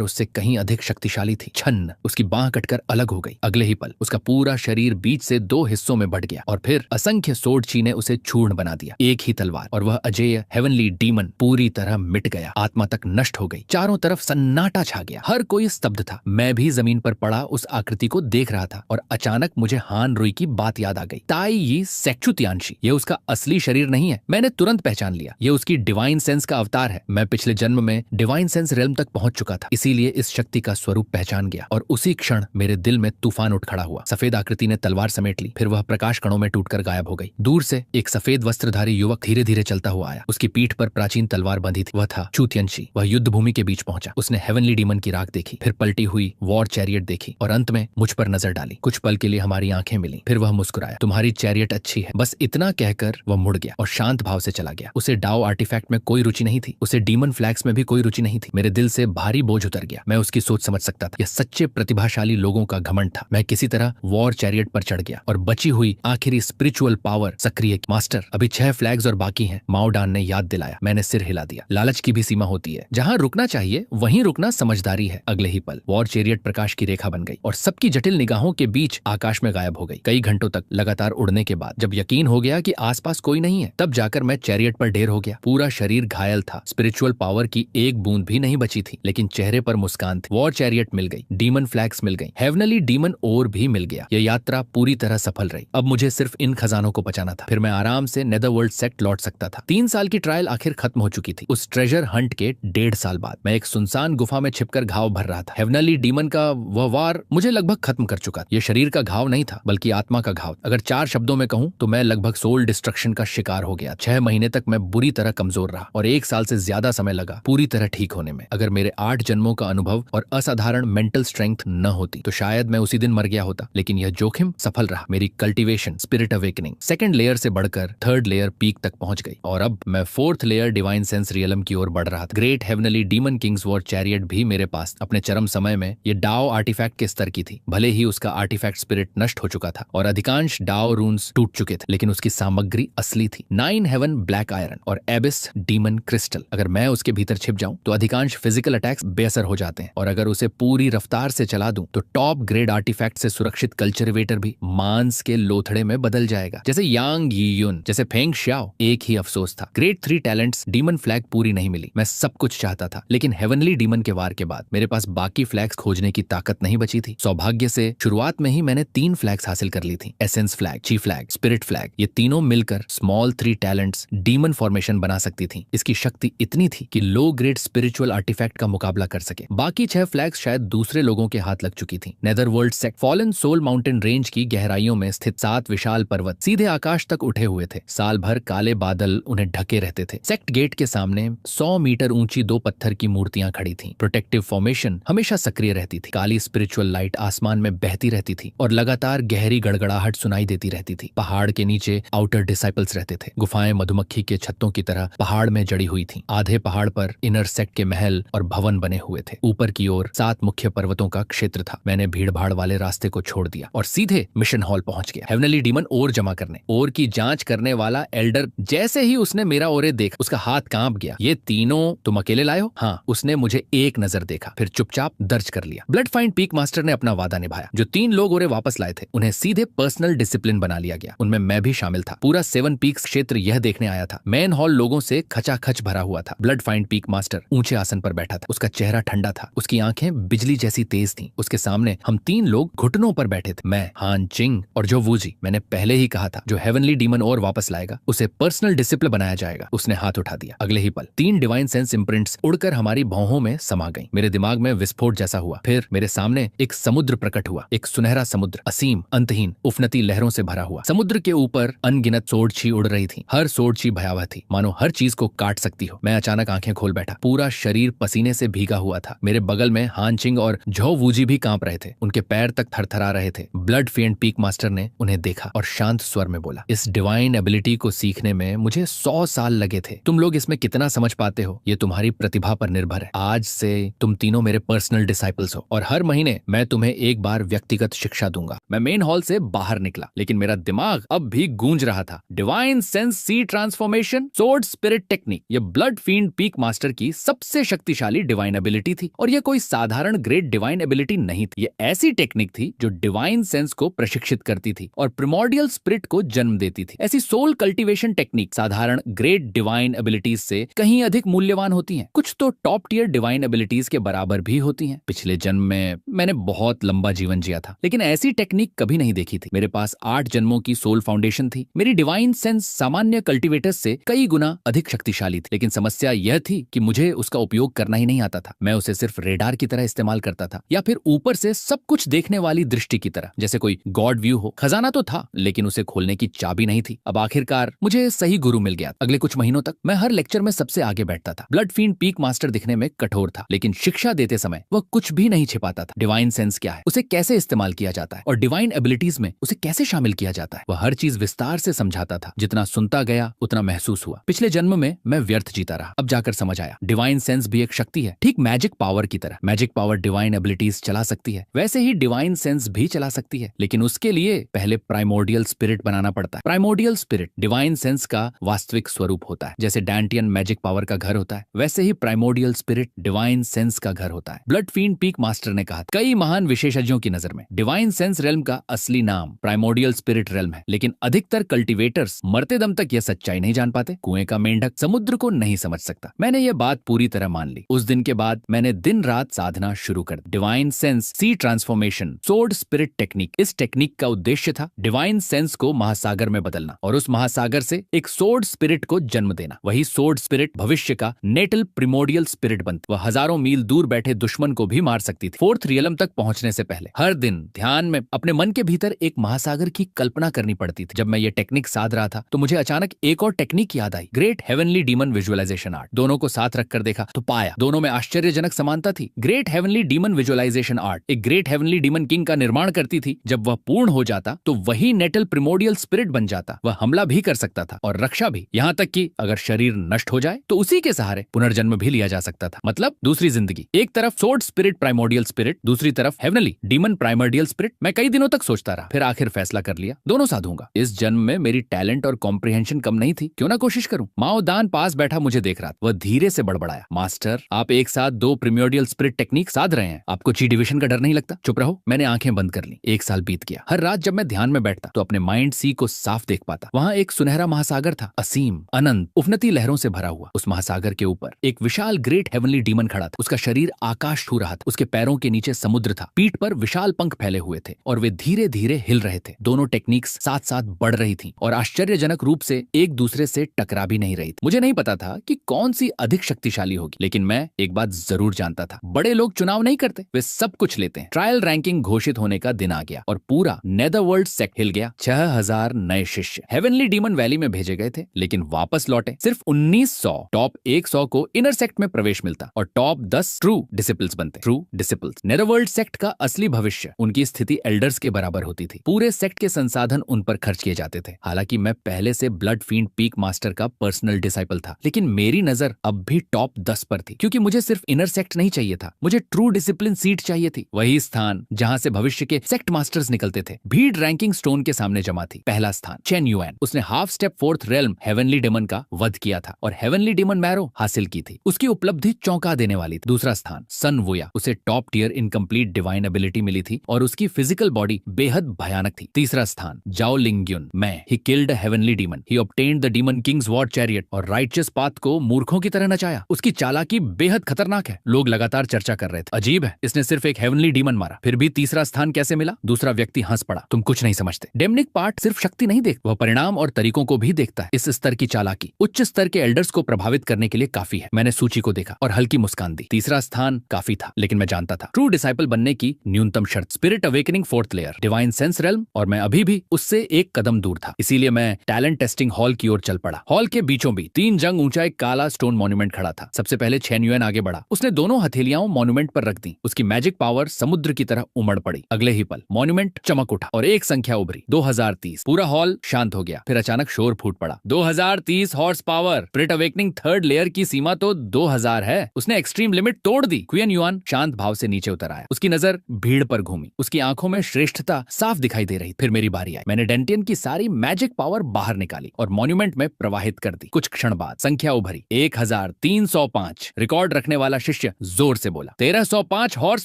उससे कहीं अधिक शक्तिशाली थी। छन्न, उसकी बांह कटकर अलग हो गई। अगले ही पल उसका पूरा शरीर बीच से दो हिस्सों में बट गया और फिर असंख्य सोडची ने उसे चूर्ण बना दिया। एक ही तलवार और वह अजेय हेवनली डीमन पूरी तरह मिट गया। आत्मा तक नष्ट हो गई। चारों तरफ सन्नाटा छा गया। हर कोई स्तब्ध था। मैं भी जमीन पर पड़ा उस आकृति को देख रहा था और अचानक मुझे हान रुई की बात याद आ गई। ताई यी सेक्चुतियांशी, ये उसका असली शरीर नहीं है। मैंने तुरंत पहचान लिया, ये उसकी डिवाइन सेंस का अवतार है। मैं पिछले जन्म में डिवाइन सेंस रेल्म तक पहुंच चुका था, इसीलिए इस शक्ति का स्वरूप पहचान गया और उसी क्षण मेरे दिल में तूफान उठ खड़ा हुआ। सफेद आकृति ने तलवार समेट ली, फिर वह प्रकाश कणों में टूटकर गायब हो गई। दूर से एक सफेद वस्त्रधारी युवक धीरे धीरे चलता हुआ आया। उसकी पीठ पर प्राचीन तलवार बंधी थी। वह था चूतियंशी। वह युद्ध भूमि के बीच पहुंचा। उसने हेवनली डीमन की राख देखी, फिर पलटी हुई वॉर चैरियट देखी और अंत में मुझ पर नजर डाली। कुछ पल के लिए हमारी आंखें मिली, फिर वह मुस्कुराया। तुम्हारी चैरियट अच्छी है, बस इतना कहकर वह मुड़ गया और शांत भाव से चला गया। उसे डाओ आर्टिफैक्ट में कोई रुचि नहीं थी, उसे डीमन फ्लैग्स में भी कोई रुचि नहीं थी। मेरे दिल से भारी बोझ उतर गया। मैं उसकी सोच समझ सकता था। यह सच्चे प्रतिभाशाली लोगों का घमंड था। मैं किसी तरह वॉर चैरियट पर चढ़ गया और बची हुई आखिरी स्पिरिचुअल पावर सक्रिय। मास्टर, अभी 6 फ्लैग्स और बाकी हैं, माओ डान ने याद दिलाया। मैंने सिर हिला दिया। लालच की भी सीमा होती है, जहां रुकना चाहिए वहीं रुकना समझदारी है। अगले ही पल वॉर चैरियट प्रकाश की रेखा बन गई और सबकी जटिल निगाहों के बीच आकाश में गायब हो गई। कई घंटों तक लगातार उड़ने के बाद जब यकीन हो गया कि आसपास कोई नहीं है, तब जाकर मैं चैरियट पर ढेर हो गया। पूरा शरीर घायल था। स्पिरिचुअल पावर की एक बूंद भी नहीं बची थी, लेकिन चेहरे पर मुस्कान थी। वॉर चैरियट मिल गई, डीमन फ्लैग्स मिल गई, हेवनली डीमन और भी मिल गया। यह यात्रा पूरी तरह सफल रही। अब मुझे सिर्फ इन खजानों को बचाना था, फिर मैं आराम से नेदरवर्ल्ड सेक्ट लौट सकता था। 3 साल की ट्रायल आखिर खत्म हो चुकी थी। उस ट्रेजर हंट के 1.5 साल बाद मैं एक सुनसान गुफा में छिपकर घाव भर रहा था। हेवनली डीमन का वह वार मुझे लगभग खत्म कर चुका। यह शरीर का घाव नहीं था, बल्कि आत्मा का घाव। अगर 4 शब्दों में कहूं तो मैं लगभग सोल डिस्ट्रक्शन का शिकार हो गया। 6 महीने तक मैं बुरी तरह कमजोर रहा और 1 साल से ज्यादा समय लगा पूरी तरह ठीक होने में। अगर मेरे 8 जन्मों का अनुभव और असाधारण मेंटल स्ट्रेंथ न होती तो शायद मैं उसी दिन मर गया होता, लेकिन यह जोखिम सफल रहा। मेरी cultivation, spirit awakening 2nd layer से बढ़कर 3rd लेयर पीक तक पहुंच गई और अब मैं 4th layer divine sense realm की ओर बढ़ रहा था। Great heavenly demon Kings war chariot भी मेरे पास अपने चरम समय में ये डाओ आर्टिफैक्ट के स्तर की थी। भले ही उसका आर्टिफैक्ट स्पिरिट नष्ट हो चुका था और अधिकांश डाओ रून्स टूट चुके थे, लेकिन उसकी सामग्री असली थी। 9 हेवन ब्लैक आयरन और एबिस डीमन क्रिस्टल। अगर मैं उसके भीतर छिप जाऊं तो अधिकांश फिजिकल अटैक्स बेअसर हो जाते हैं और अगर उसे पूरी रफ्तार से चला दूं तो टॉप ग्रेड आर्टिफैक्ट से सुरक्षित कल्चरवेटर भी मांस के लोथड़े में बदल जाएगा, जैसे यांग यीयुन, जैसे फेंग श्याओ। एक ही अफसोस था, ग्रेड 3 टैलेंट्स डीमन फ्लैग पूरी नहीं मिली। मैं सब कुछ चाहता था, लेकिन हेवनली डीमन के वार के बाद मेरे पास बाकी फ्लैग्स खोजने की ताकत नहीं बची थी। सौभाग्य से शुरुआत में ही मैंने 3 फ्लैग्स हासिल कर ली थी, एसेंस फ्लैग, ची फ्लैग, स्पिरिट फ्लैग। ये तीनों मिलकर स्मॉल 3 टैलेंट्स डीमन फॉर्मेशन बना सकती थी। इसकी शक्ति इतनी थी कि लो ग्रेड स्पिरिचुअल आर्टिफैक्ट का मुकाबला कर सके। बाकी 6 फ्लैग्स शायद दूसरे लोगों के हाथ लग चुकी थी। Netherworld sect fallen soul mountain range की गहराइयों में स्थित 7 विशाल पर्वत सीधे आकाश तक उठे हुए थे। साल भर काले बादल उन्हें ढके रहते थे। सेक्ट गेट के सामने 100 मीटर ऊंची 2 पत्थर की मूर्तियां खड़ी थीं। प्रोटेक्टिव फॉर्मेशन हमेशा सक्रिय रहती थी। काली स्पिरिचुअल लाइट आसमान में बहती रहती थी और लगातार गहरी गड़गड़ाहट सुनाई देती रहती थी। पहाड़ के नीचे आउटर डिसाइपल्स रहते थे। गुफाएं मधुमक्खी के छत्तों की तरह पहाड़ में जड़ी हुई थीं। आधे पहाड़ पर इनर सेक्ट के महल और भवन बने हुए थे। ऊपर की ओर 7 मुख्य पर्वतों का क्षेत्र था। मैंने भीड़ भाड़ वाले रास्ते को छोड़ दिया और सीधे मिशन हॉल पहुंच गया। हेवनली डीमन ओर जमा करने, ओर की जांच करने वाला एल्डर जैसे ही उसने मेरा ओरे देखा, उसका हाथ कांप गया। ये तीनों तुम अकेले लाए हो? हाँ। उसने मुझे एक नजर देखा, फिर चुपचाप दर्ज कर लिया। ब्लड फाइंड पीक मास्टर ने अपना वादा निभाया। जो 3 लोग ओरे वापस लाए थे उन्हें सीधे पर्सनल डिसिप्लिन बना लिया गया। उनमें मैं भी शामिल था। पूरा 7 पीक्स क्षेत्र यह देखने आया था। मेन हॉल लोगों से खचाखच भरा हुआ था। ब्लड फाइंड पीक मास्टर ऊंचे आसन पर बैठा था। उसका चेहरा ठंडा था, उसकी आंखें बिजली जैसी तेज थीं। उसके सामने हम 3 लोग घुटनों पर बैठे थे, मैं, हान चिंग और जो वूजी। मैंने पहले ही कहा था, जो हेवनली डीमन और वापस लाएगा उसे पर्सनल डिसिप्लिन बनाया जाएगा। उसने हाथ उठा दिया। अगले ही पल 3 डिवाइन सेंस इम्प्रिंट्स उड़कर हमारी भौहों में समा गईं। मेरे दिमाग में विस्फोट जैसा हुआ। फिर मेरे सामने एक समुद्र प्रकट हुआ, एक सुनहरा समुद्र, असीम, अंतहीन, उफनती लहरों से भरा हुआ। समुद्र के ऊपर अनगिनत सोडछी उड़ रही थी। हर सोडछी भयावह थी, मानो हर चीज को काट सकती हो। मैं अचानक आंखें खोल बैठा। पूरा शरीर पसीने से भीगा हुआ था। मेरे बगल में हान चिंग और झो वूजी भी कांप रहे थे। उनके पैर तक थरथरा रहे थे। ब्लड फाइंड पीक मास्टर ने उन्हें देखा और शांत स्वर में बोला, इस डिवाइन एबिलिटी को सीखने में मुझे 100 साल लगे थे। तुम लोग इसमें कितना समझ पाते हो ये तुम्हारी प्रतिभा पर निर्भर है। आज से तुम तीनों मेरे पर्सनल डिसाइपल्स हो और हर महीने मैं तुम्हें एक बार व्यक्तिगत शिक्षा दूंगा। मैं मेन हॉल से बाहर निकला। था, लेकिन मेरा दिमाग अब भी गूंज रहा था। Divine sense sea transformation sword spirit technique, ये ब्लड फील्ड पीक मास्टर की सबसे शक्तिशाली डिवाइन एबिलिटी थी। और यह कोई साधारण ग्रेट डिवाइन एबिलिटी नहीं थी, ये ऐसी टेक्निक थी जो डिवाइन सेंस को प्रशिक्षित करती थी और प्रिमोर्डियल स्पिरिट को जन्म देती थी। ऐसी सोल कल्टीवेशन टेक्निक साधारण ग्रेट डिवाइन एबिलिटीज से कहीं अधिक मूल्यवान होती हैं। कुछ तो टॉप टियर डिवाइन एबिलिटीज के बराबर भी होती हैं। पिछले जन्म में मैंने बहुत लंबा जीवन जिया था, लेकिन ऐसी टेक्निक कभी नहीं देखी थी। मेरे पास 8 जन्मों की सोल फाउंडेशन थी। मेरी डिवाइन सेंस सामान्य कल्टीवेटर्स से कई गुना अधिक शक्तिशाली थी, लेकिन समस्या यह थी कि मुझे उसका उपयोग करना ही नहीं आता था। मैं उसे सिर्फ रेडार की तरह इस्तेमाल करता था, या फिर ऊपर से सब कुछ देखने वाली दृष्टि की तरह, जैसे कोई गॉड व्यू हो। खजाना तो था, लेकिन उसे खोलने की चाबी नहीं थी। अब आखिरकार मुझे सही गुरु मिल गया। अगले कुछ महीनों तक मैं हर लेक्चर में सबसे आगे बैठता था। ब्लड फील्ड पीक मास्टर दिखने में कठोर था, लेकिन शिक्षा देते समय वह कुछ भी नहीं छिपाता था। डिवाइन सेंस क्या है, उसे कैसे इस्तेमाल किया जाता है और डिवाइन एबिलिटीज में उसे कैसे शामिल किया जाता है, वह हर चीज विस्तार से समझाता था। जितना सुनता गया उतना महसूस हुआ। पिछले जन्म में मैं व्यर्थ जीता रहा, अब जाकर समझ आया डिवाइन सेंस भी एक शक्ति है, ठीक मैजिक पावर की तरह। मैजिक पावर डिवाइन एबिलिटीज चला सकती है, वैसे ही डिवाइन सेंस भी चला सकती है, लेकिन उसके लिए पहले प्राइमोर्डियल स्पिरिट बनाना पड़ता है। प्राइमोर्डियल स्पिरिट डिवाइन सेंस का वास्तविक स्वरूप होता है। जैसे डैंटियन मैजिक पावर का घर होता है, वैसे ही प्राइमोर्डियल स्पिरिट डिवाइन सेंस का घर होता है। ब्लड फील्ड पीक मास्टर ने कहा, कई महान विशेषज्ञों की नजर में डिवाइन सेंस रेल्म का असली नाम प्राइमोर्डियल स्पिरिट रेल्म है, लेकिन अधिकतर कल्टीवेटर्स मरते दम तक यह सच्चाई नहीं जान पाते। कुएं का मेंढक समुद्र को नहीं समझ सकता। मैंने यह बात पूरी तरह मान ली। उस दिन के बाद मैंने दिन रात साधना शुरू कर दी। Divine sense sea transformation sword spirit technique, इस टेक्निक का उद्देश्य था डिवाइन सेंस को महासागर में बदलना और उस महासागर से एक सोर्ड स्पिरिट को जन्म देना। वही सोर्ड स्पिरिट भविष्य का नेटल प्रिमोर्डियल स्पिरिट बनती। वह हजारों मील दूर बैठे दुश्मन को भी मार सकती थी। फोर्थ रियलम तक पहुंचने से पहले हर दिन ध्यान में अपने मन के भीतर एक महासागर की कल्पना करनी पड़ती थी। जब मैं ये टेक्निक साध रहा था तो मुझे अचानक एक और टेक्निक याद आई, great heavenly demon visualisation art. दोनों को साथ रखकर देखा तो पाया दोनों में आश्चर्यजनक समानता थी। Great heavenly demon visualisation art एक ग्रेट हेवनली डीमन किंग का निर्माण करती थी। जब वह पूर्ण हो जाता तो वही नेटल प्रिमोर्डियल स्पिरिट बन जाता। वह हमला भी कर सकता था और रक्षा भी, यहाँ तक कि अगर शरीर नष्ट हो जाए तो उसी के सहारे पुनर्जन्म भी लिया जा सकता था। मतलब दूसरी जिंदगी। एक तरफ सोर्ड स्पिरिट प्राइमोर्डियल स्पिरिट, दूसरी तरफ हेवनली डीमन प्राइमोर्डियल स्पिरिट। मैं कई दिनों तक सोचता रहा, फिर आखिर फैसला कर लिया, दोनों साधूंगा। इस जन्म में मेरी टैलेंट और कॉम्प्रिहेंशन कम नहीं थी, क्यों ना कोशिश करूं। माओ दान पास बैठा मुझे देख रहा था। वह धीरे से बड़बड़ाया, मास्टर आप एक साथ 2 प्रिमोर्डियल स्पिरिट टेक्निक साध रहे हैं, आपको ची डिविजन का डर नहीं लगता? चुप रहो। मैंने आंखें बंद कर ली। 1 साल बीत गया। हर रात जब मैं ध्यान में बैठता तो अपने माइंड सी को साफ देख पाता। वहां एक सुनहरा महासागर था, असीम, अनंत, उफनती लहरों से भरा हुआ। उस महासागर के ऊपर एक विशाल ग्रेट हेवनली डीमन खड़ा था। उसका शरीर आकाश छू रहा था। उसके पैरों के नीचे समुद्र था। पीठ पर विशाल पंख फैले हुए थे और वे धीरे धीरे हिल रहे थे। दोनों टेक्निक्स साथ साथ बढ़ रही थी और आश्चर्यजनक रूप से एक दूसरे से टकरा भी नहीं रही थी। मुझे नहीं पता था कि कौन सी अधिक शक्तिशाली होगी, लेकिन मैं एक बात जरूर जानता था, बड़े लोग चुनाव नहीं करते, वे सब कुछ लेते हैं। ट्रायल रैंकिंग घोषित होने का दिन आ गया और पूरा नेदरवर्ल्ड सेक्ट हिल गया। 6000 नए शिष्य हेवनली डीमन वैली में भेजे गए थे, लेकिन वापस लौटे सिर्फ 1900। टॉप 100 को इनर सेक्ट में प्रवेश मिलता और टॉप 10 ट्रू डिसिपल्स बनते। ट्रू डिसिपल्स नेदरवर्ल्ड सेक्ट का असली भविष्य। उनकी स्थिति एल्डर्स के बराबर होती थी। पूरे सेक्ट के संसाधन उन पर खर्च किए जाते थे। हालांकि मैं पहले से ब्लड फील्ड पीक मास्टर का पर्सनल डिसाइपल था, लेकिन मेरी नजर अब भी टॉप 10 पर थी, क्योंकि मुझे सिर्फ इनर सेक्ट नहीं चाहिए था, मुझे ट्रू डिसिप्लिन सीट चाहिए थी। वही स्थान जहां से भविष्य के सेक्ट मास्टर्स निकलते थे। भीड़ रैंकिंग स्टोन के सामने जमा थी। पहला स्थान चेन युआन, उसने half step 4th realm heavenly demon का वध किया था और हेवनली डेमन मैरो हासिल की थी। उसकी उपलब्धि चौंका देने वाली थी। दूसरा स्थान सन वोया, उसे top tier incomplete divine ability मिली थी और उसकी फिजिकल बॉडी बेहद भयानक थी। तीसरा स्थान जाओ लिंग्युन, मैं he killed heavenly demon, he obtained the demon Kings war chariot और राइचस पाथ को मूर्खों की तरह नचाया। उसकी चालाकी बेहद खतरनाक है। लोग लगातार चर्चा कर रहे थे, अजीब है, इसने सिर्फ एक हेवनली डीमन मारा, फिर भी तीसरा स्थान कैसे मिला? दूसरा व्यक्ति हंस पड़ा, तुम कुछ नहीं समझते। डेमनिक पार्ट सिर्फ शक्ति नहीं देखता, वह परिणाम और तरीकों को भी देखता है। इस स्तर की चालाकी उच्च स्तर के एल्डर्स को प्रभावित करने के लिए काफी है। मैंने सूची को देखा और हल्की मुस्कान दी। तीसरा स्थान काफी था, लेकिन मैं जानता था ट्रू डिसाइपल बनने की न्यूनतम शर्त spirit awakening 4th layer divine sense realm, और मैं अभी भी उससे एक कदम दूर था। इसीलिए मैं टैलेंट टेस्टिंग हॉल की ओर चल पड़ा। हॉल के बीचों बीच 3 जंग ऊंचा एक काला स्टोन मॉन्यूमेंट खड़ा था। सबसे पहले चेन युआन आगे बढ़ा। उसने दोनों हथेलियां मॉन्यूमेंट पर रख दी। उसकी मैजिक पावर समुद्र की तरह उमड़ पड़ी। अगले ही पल मॉन्यूमेंट चमक उठा और एक संख्या उभरी, 2030। पूरा हॉल शांत हो गया। फिर अचानक शोर फूट पड़ा, 2030 horse power. Spirit awakening 3rd layer की सीमा तो 2000 है। उसने एक्सट्रीम लिमिट तोड़ दी। क्वीन युआन शांत भाव से नीचे उतर आया। उसकी नजर भीड़ पर घूमी। उसकी आंखों में श्रेष्ठता साफ दिखाई दे रही थी। फिर मेरी बारी आई। मैंने डेंटियन की सारी मैजिक पावर बाहर निकाली और मॉन्यूमेंट में प्रवाहित कर दी। कुछ क्षण बाद संख्या उभरी 1305। रिकॉर्ड रखने वाला शिष्य जोर से बोला, 1305 हॉर्स